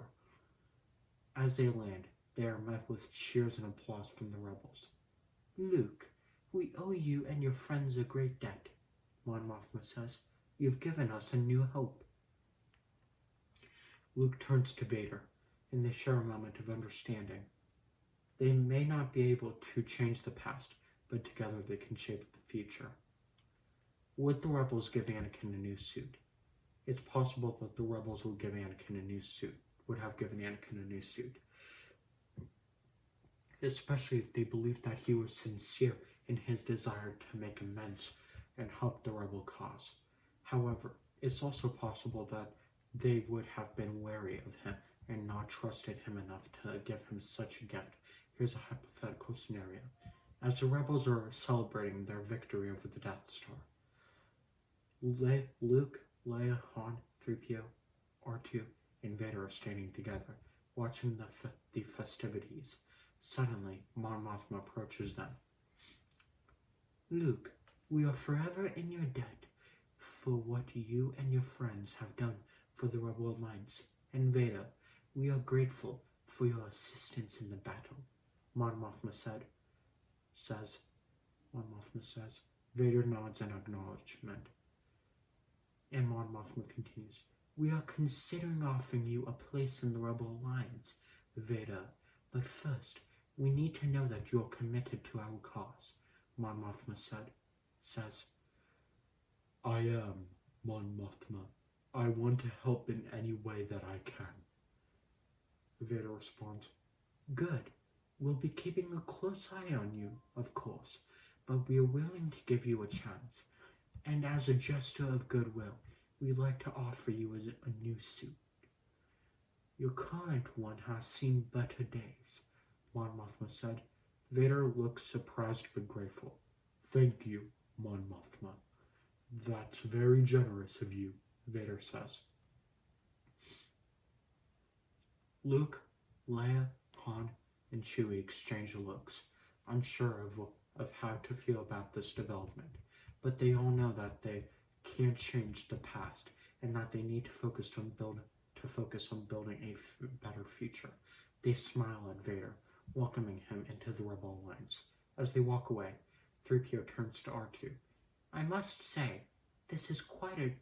As they land, they are met with cheers and applause from the rebels. Luke, we owe you and your friends a great debt, Mon Mothma says. You've given us a new hope. Luke turns to Vader, and they share a moment of understanding. They may not be able to change the past, but together they can shape the future. Would the rebels give Anakin a new suit? It's possible that the rebels would have given Anakin a new suit. Especially if they believed that he was sincere in his desire to make amends and help the rebel cause. However, it's also possible that they would have been wary of him and not trusted him enough to give him such a gift. Here's a hypothetical scenario. As the rebels are celebrating their victory over the Death Star, Luke, Leia, Han, 3PO, R2, and Vader are standing together, watching the festivities. Suddenly, Mon Mothma approaches them. Luke, we are forever in your debt for what you and your friends have done for the Rebel Alliance. And Vader, we are grateful for your assistance in the battle. Mon Mothma says. Mon Mothma says. Vader nods in acknowledgement. And Mon Mothma continues. We are considering offering you a place in the Rebel Alliance, Vader. But first, we need to know that you're committed to our cause, Mon Mothma says. I am, Mon Mothma. I want to help in any way that I can. Vader responds, Good. We'll be keeping a close eye on you, of course, but we are willing to give you a chance. And as a gesture of goodwill, we'd like to offer you a new suit. Your current one has seen better days, Mon Mothma said. Vader looked surprised but grateful. Thank you, Mon Mothma. That's very generous of you, Vader says. Luke, Leia, Han, and Chewie exchange looks, unsure of how to feel about this development, but they all know that they can't change the past and that they need to focus on building a better future. They smile at Vader, welcoming him into the Rebel Alliance. As they walk away, 3PO turns to R2. I must say, this is quite a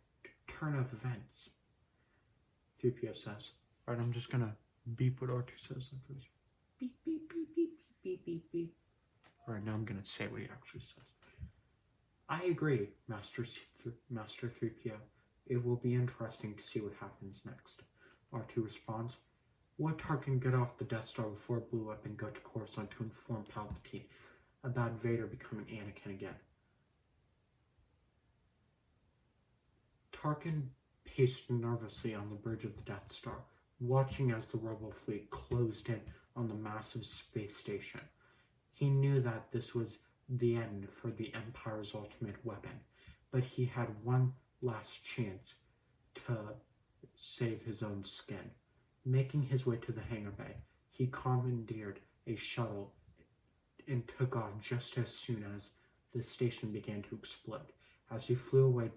turn of events. 3PO says. Alright, I'm just gonna beep what R2 says. Beep, beep, beep, beep, beep, beep, beep. Alright, now I'm gonna say what he actually says. I agree, Master 3PO. It will be interesting to see what happens next. R2 responds. Would Tarkin get off the Death Star before it blew up and go to Coruscant to inform Palpatine about Vader becoming Anakin again? Tarkin paced nervously on the bridge of the Death Star, watching as the Rebel fleet closed in on the massive space station. He knew that this was the end for the Empire's ultimate weapon, but he had one last chance to save his own skin. Making his way to the hangar bay, he commandeered a shuttle and took off just as soon as the station began to explode. As he flew away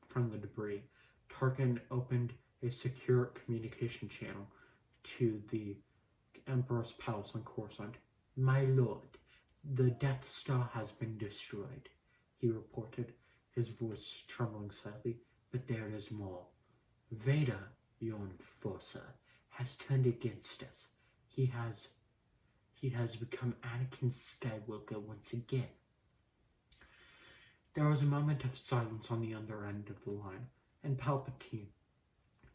from the debris, Tarkin opened a secure communication channel to the Emperor's palace on Coruscant. My lord, the Death Star has been destroyed, he reported, his voice trembling slightly, but there is more. Vader, your enforcer, has turned against us. He has become Anakin Skywalker once again. There was a moment of silence on the other end of the line, and Palpatine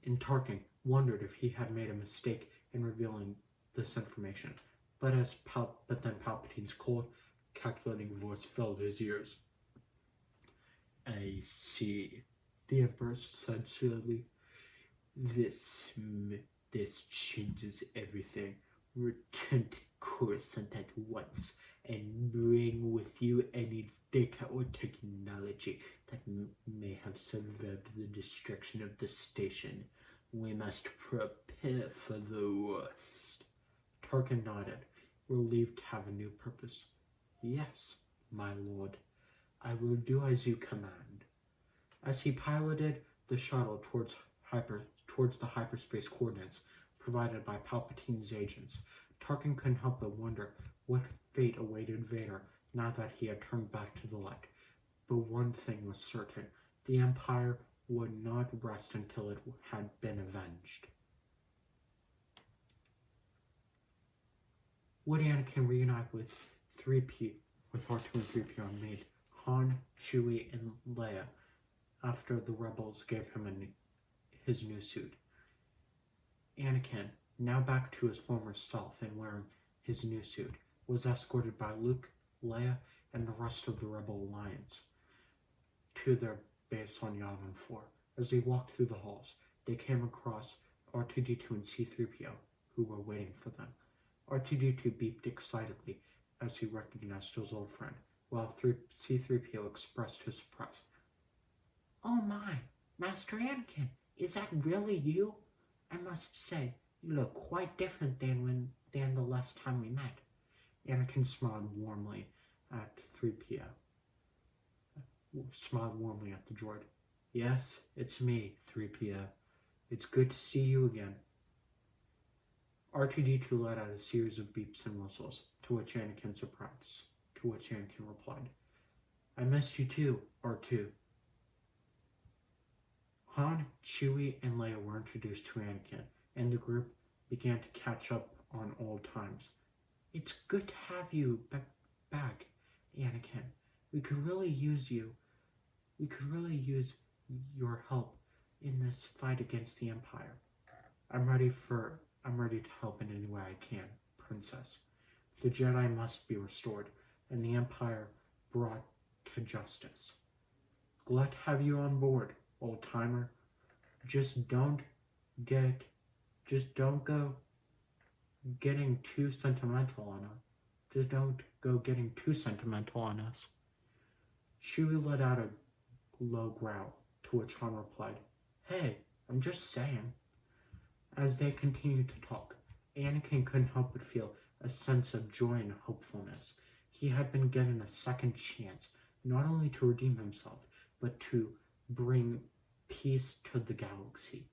and Tarkin wondered if he had made a mistake in revealing this information. But then Palpatine's cold, calculating voice filled his ears. I see, the Emperor said slowly. This changes everything. Return to Coruscant at once and bring with you any data or technology that may have survived the destruction of the station. We must prepare for the worst. Tarkin nodded, relieved to have a new purpose. Yes, my lord. I will do as you command. As he piloted the shuttle towards the hyperspace coordinates provided by Palpatine's agents, Tarkin couldn't help but wonder what fate awaited Vader now that he had turned back to the light. But one thing was certain, the Empire would not rest until it had been avenged. Would Anakin reunite with R2 and 3PO and meet Han, Chewie, and Leia after the rebels gave him his new suit? Anakin, now back to his former self and wearing his new suit, was escorted by Luke, Leia, and the rest of the Rebel Alliance to their base on Yavin 4. As they walked through the halls, they came across R2-D2 and C-3PO, who were waiting for them. R2-D2 beeped excitedly as he recognized his old friend, while C-3PO expressed his surprise. Oh my, Master Anakin, is that really you? I must say, you look quite different than the last time we met. Anakin smiled warmly at 3PO. Smiled warmly at the droid. Yes, it's me, 3PO. It's good to see you again. R2-D2 let out a series of beeps and whistles, To which Anakin replied, I missed you too, R2. Han, Chewie, and Leia were introduced to Anakin, and the group began to catch up on old times. It's good to have you back, Anakin. We could really use you. We could really use your help in this fight against the Empire. I'm ready to help in any way I can, Princess. The Jedi must be restored, and the Empire brought to justice. Glad to have you on board, old timer. Just don't go getting too sentimental on us. Just don't go getting too sentimental on us. Chewie let out a low growl, to which Han replied, Hey, I'm just saying. As they continued to talk, Anakin couldn't help but feel a sense of joy and hopefulness. He had been given a second chance, not only to redeem himself, but to bring peace to the galaxy.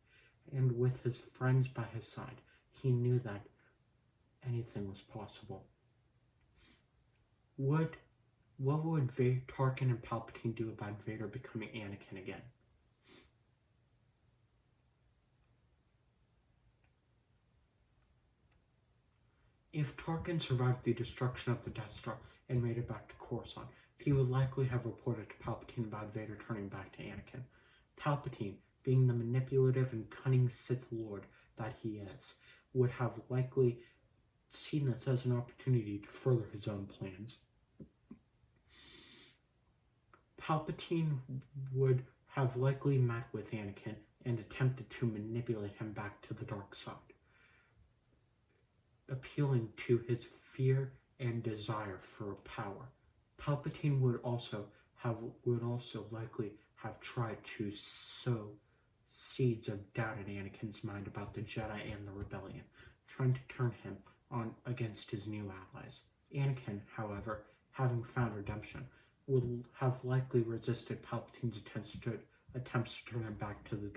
And with his friends by his side, he knew that anything was possible. What would Tarkin and Palpatine do about Vader becoming Anakin again? If Tarkin survived the destruction of the Death Star and made it back to Coruscant, he would likely have reported to Palpatine about Vader turning back to Anakin. Palpatine, being the manipulative and cunning Sith Lord that he is, would have likely seen this as an opportunity to further his own plans. Palpatine would have likely met with Anakin and attempted to manipulate him back to the dark side, appealing to his fear and desire for power. Palpatine would also likely have tried to sow seeds of doubt in Anakin's mind about the Jedi and the Rebellion, trying to turn him on against his new allies. Anakin, however, having found redemption, would have likely resisted Palpatine's attempts to turn him back to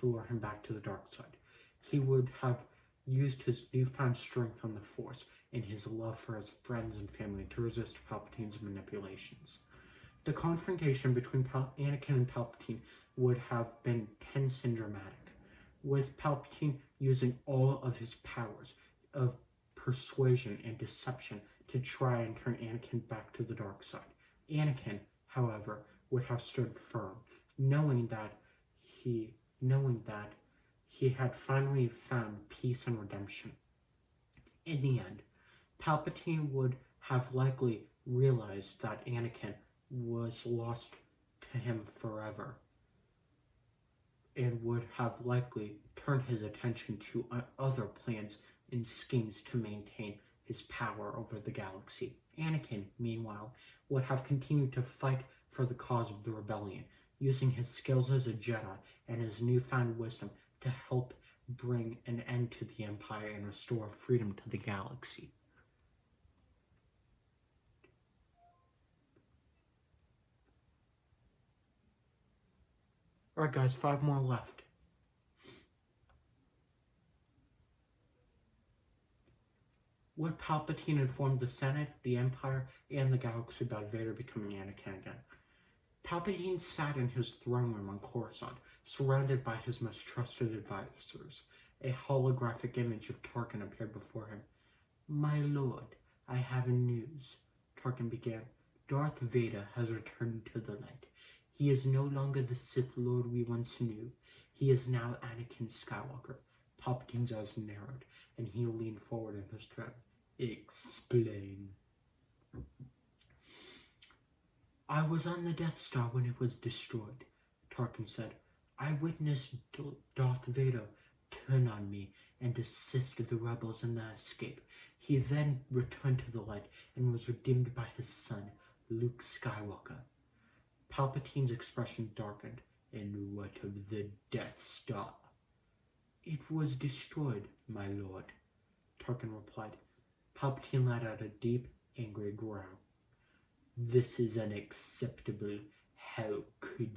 lure him back to the dark side. He would have used his newfound strength on the Force and his love for his friends and family to resist Palpatine's manipulations. The confrontation between Anakin and Palpatine would have been tense and dramatic, with Palpatine using all of his powers of persuasion and deception to try and turn Anakin back to the dark side. Anakin, however, would have stood firm, knowing that he had finally found peace and redemption. In the end, Palpatine would have likely realized that Anakin was lost to him forever, and would have likely turned his attention to other plans and schemes to maintain his power over the galaxy. Anakin, meanwhile, would have continued to fight for the cause of the rebellion, using his skills as a Jedi and his newfound wisdom to help bring an end to the Empire and restore freedom to the galaxy. Alright guys, 5 more left. Would Palpatine inform the Senate, the Empire, and the galaxy about Vader becoming Anakin again? Palpatine sat in his throne room on Coruscant, surrounded by his most trusted advisors. A holographic image of Tarkin appeared before him. My lord, I have news, Tarkin began. Darth Vader has returned to the light. He is no longer the Sith Lord we once knew. He is now Anakin Skywalker. Palpatine's eyes narrowed, and he leaned forward in his throne. Explain. I was on the Death Star when it was destroyed, Tarkin said. I witnessed Darth Vader turn on me and assist the rebels in their escape. He then returned to the light and was redeemed by his son, Luke Skywalker. Palpatine's expression darkened. And what of the Death Star? It was destroyed, my lord, Tarkin replied. Palpatine let out a deep, angry growl. This is unacceptable. How could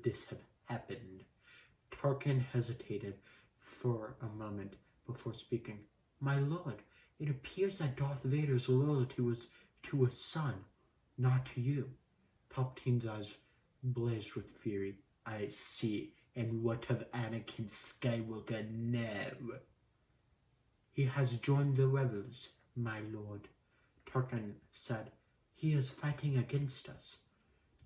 this have happened? Tarkin hesitated for a moment before speaking. My lord, It appears that Darth Vader's loyalty was to his son, not to you. Palpatine's eyes blazed with fury. I see. And what of Anakin Skywalker now? He has joined the rebels, my lord, Tarkin said. He is fighting against us.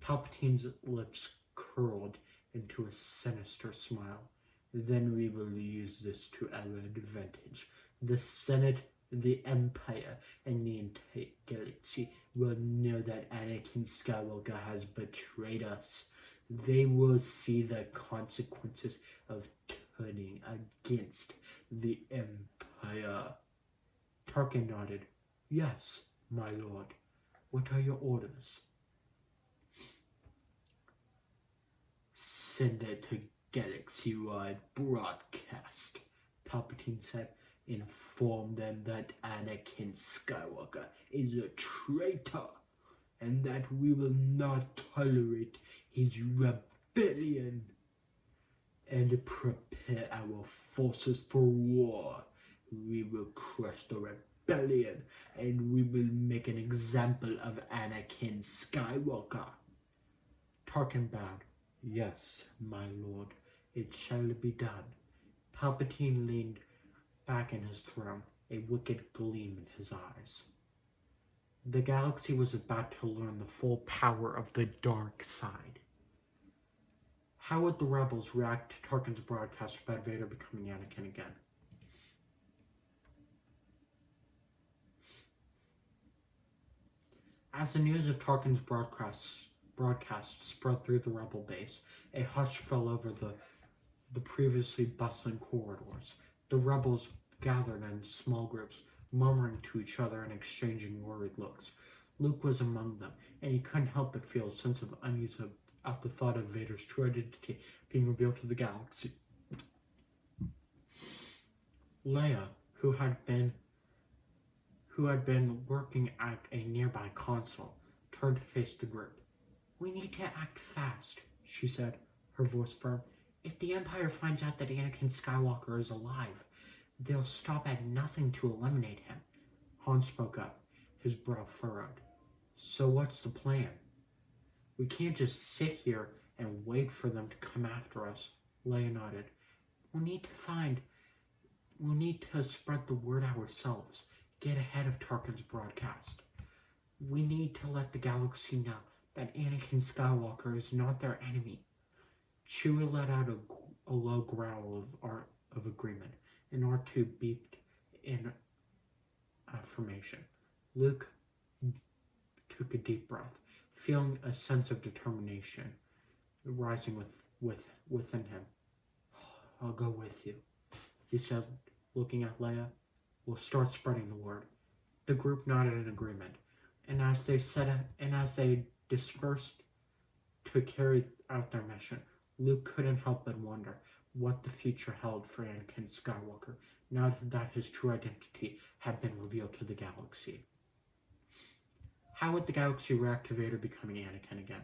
Palpatine's lips curled into a sinister smile. Then we will use this to our advantage. The Senate, the Empire, and the entire galaxy will know that Anakin Skywalker has betrayed us. They will see the consequences of turning against the Empire. Tarkin nodded. Yes, my lord. What are your orders? Send it to galaxy-wide broadcast, Palpatine said. Inform them that Anakin Skywalker is a traitor and that we will not tolerate his rebellion. And prepare our forces for war. We will crush the rebellion and we will make an example of Anakin Skywalker. Tarkin bowed. Yes, my lord, it shall be done. Palpatine leaned back in his throne, a wicked gleam in his eyes. The galaxy was about to learn the full power of the dark side. How would the rebels react to Tarkin's broadcast about Vader becoming Anakin again? As the news of Tarkin's broadcast spread through the rebel base, a hush fell over the previously bustling corridors. The rebels gathered in small groups, murmuring to each other and exchanging worried looks. Luke was among them, and he couldn't help but feel a sense of unease at the thought of Vader's true identity being revealed to the galaxy. Leia, who had been working at a nearby console, turned to face the group. We need to act fast, she said, her voice firm. If the Empire finds out that Anakin Skywalker is alive, they'll stop at nothing to eliminate him. Han spoke up, his brow furrowed. So what's the plan? We can't just sit here and wait for them to come after us. Leia nodded. We'll need to spread the word ourselves, get ahead of Tarkin's broadcast. We need to let the galaxy know that Anakin Skywalker is not their enemy. Chewie let out a low growl of agreement, and R2 beeped in affirmation. Luke took a deep breath, feeling a sense of determination rising within him. I'll go with you, he said, looking at Leia. We'll start spreading the word. The group nodded in agreement, and as they dispersed to carry out their mission, Luke couldn't help but wonder what the future held for Anakin Skywalker now that his true identity had been revealed to the galaxy. How would the galaxy react to Vader becoming Anakin again?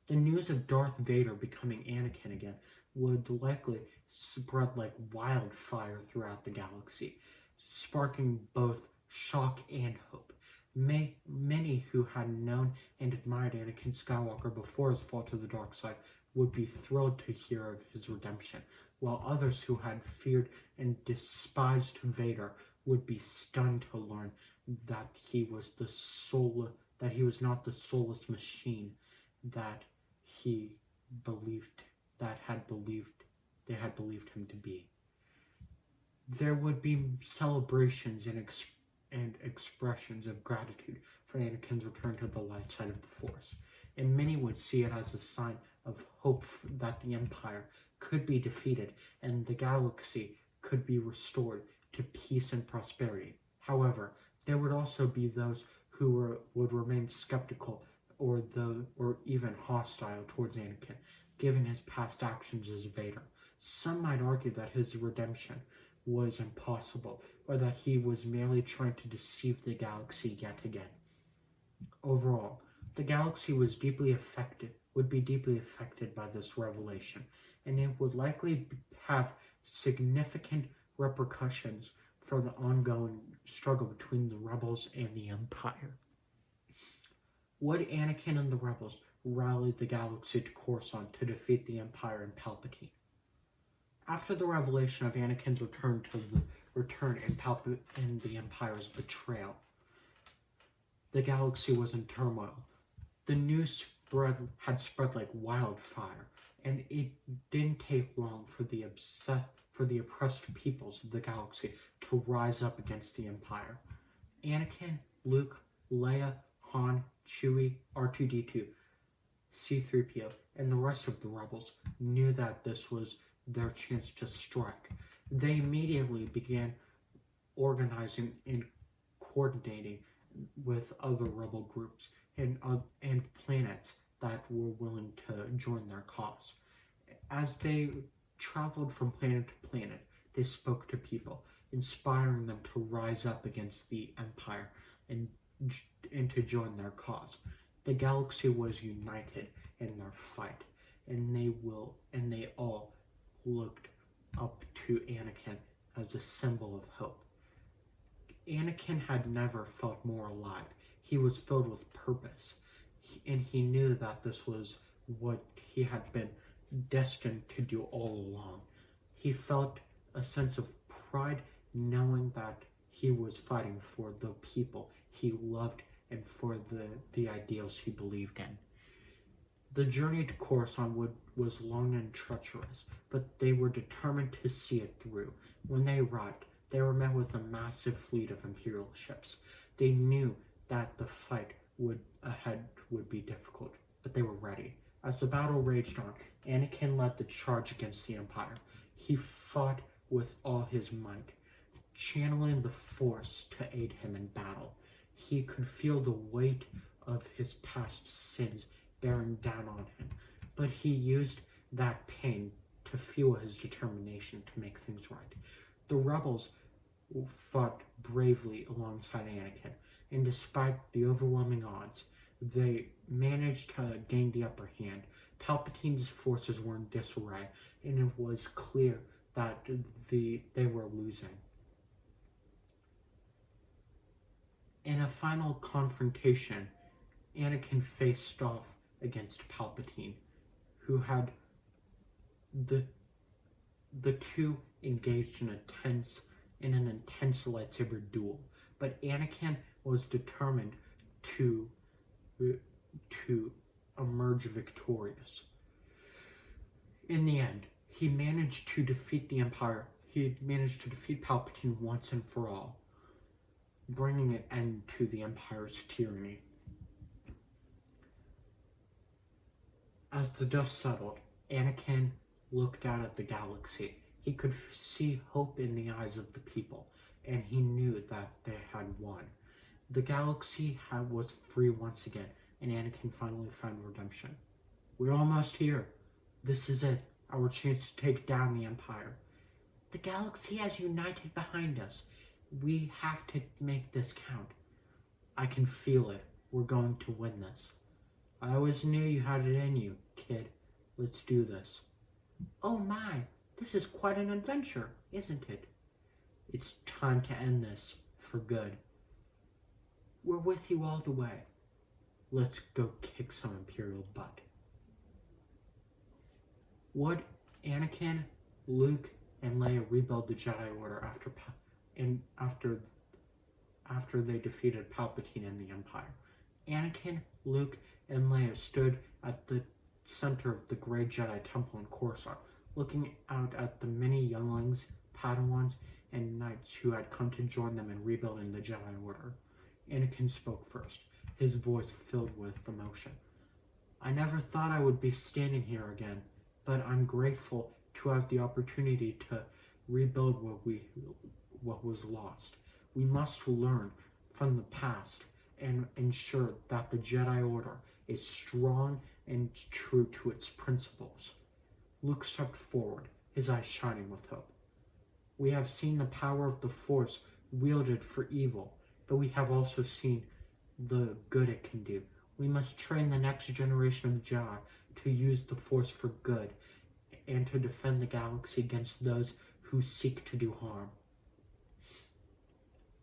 The news of Darth Vader becoming Anakin again would likely spread like wildfire throughout the galaxy, sparking both shock and hope. Many who had known and admired Anakin Skywalker before his fall to the dark side would be thrilled to hear of his redemption, while others who had feared and despised Vader would be stunned to learn that he was not the soulless machine that they had believed him to be. There would be celebrations and expressions of gratitude for Anakin's return to the light side of the Force, and many would see it as a sign of hope that the Empire could be defeated and the galaxy could be restored to peace and prosperity. However, there would also be those who would remain skeptical or even hostile towards Anakin, given his past actions as Vader. Some might argue that his redemption was impossible, or that he was merely trying to deceive the galaxy yet again. Overall, the galaxy would be deeply affected by this revelation, and it would likely have significant repercussions for the ongoing struggle between the rebels and the Empire. Would Anakin and the rebels rally the galaxy to Coruscant to defeat the Empire and Palpatine? After the revelation of Anakin's return and the Empire's betrayal, the galaxy was in turmoil. The news had spread like wildfire, and it didn't take long for the oppressed peoples of the galaxy to rise up against the Empire. Anakin, Luke, Leia, Han, Chewie, R2-D2, C-3PO, and the rest of the rebels knew that this was their chance to strike. They immediately began organizing and coordinating with other rebel groups and planets that were willing to join their cause. As they traveled from planet to planet, they spoke to people, inspiring them to rise up against the Empire and to join their cause. The galaxy was united in their fight, and they all looked up to Anakin as a symbol of hope. Anakin had never felt more alive. He was filled with purpose, and he knew that this was what he had been destined to do all along. He felt a sense of pride knowing that he was fighting for the people he loved and for the ideals he believed in. The journey to Coruscant was long and treacherous, but they were determined to see it through. When they arrived, they were met with a massive fleet of Imperial ships. They knew that the fight ahead would be difficult, but they were ready. As the battle raged on, Anakin led the charge against the Empire. He fought with all his might, channeling the Force to aid him in battle. He could feel the weight of his past sins bearing down on him, but he used that pain to fuel his determination to make things right. The rebels fought bravely alongside Anakin, and despite the overwhelming odds, they managed to gain the upper hand. Palpatine's forces were in disarray, and it was clear that they were losing. In a final confrontation, Anakin faced off against Palpatine, who had the two engaged in an intense lightsaber duel, but Anakin was determined to emerge victorious. In the end, he managed to defeat the Empire. He managed to defeat Palpatine once and for all, bringing an end to the Empire's tyranny. As the dust settled, Anakin looked out at the galaxy. He could see hope in the eyes of the people, and he knew that they had won. The galaxy was free once again, and Anakin finally found redemption. We're almost here. This is it, our chance to take down the Empire. The galaxy has united behind us. We have to make this count. I can feel it. We're going to win this. I always knew you had it in you, kid. Let's do this. Oh my, this is quite an adventure, isn't it? It's time to end this for good. We're with you all the way. Let's go kick some Imperial butt. Would Anakin, Luke, and Leia rebuild the Jedi Order after they defeated Palpatine and the Empire? Anakin, Luke, and Leia stood at the center of the Grey Jedi Temple in Coruscant, looking out at the many younglings, Padawans, and knights who had come to join them in rebuilding the Jedi Order. Anakin spoke first, his voice filled with emotion. I never thought I would be standing here again, but I'm grateful to have the opportunity to rebuild what was lost. We must learn from the past and ensure that the Jedi Order is strong and true to its principles. Luke stepped forward, his eyes shining with hope. We have seen the power of the Force wielded for evil, but we have also seen the good it can do. We must train the next generation of Jedi to use the Force for good and to defend the galaxy against those who seek to do harm.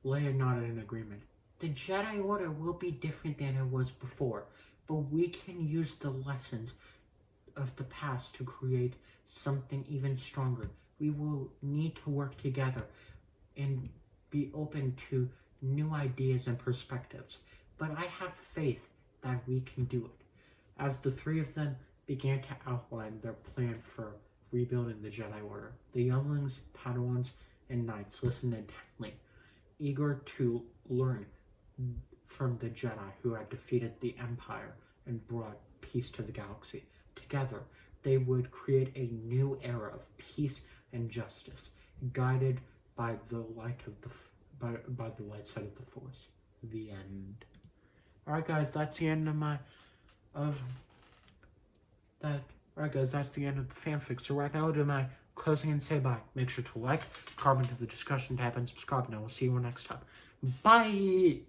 Leia nodded in agreement. The Jedi Order will be different than it was before, but we can use the lessons of the past to create something even stronger. We will need to work together and be open to new ideas and perspectives. But I have faith that we can do it. As the three of them began to outline their plan for rebuilding the Jedi Order, the younglings, Padawans, and Knights listened intently, eager to learn from the Jedi who had defeated the Empire and brought peace to the galaxy. Together, they would create a new era of peace and justice, guided by the light of by the light side of the Force. The end. All right, guys, that's the end of Alright, guys, that's the end of the fanfic. So right now, I'll do my closing and say bye. Make sure to like, comment to the discussion tab, and subscribe. And I will see you next time. Bye.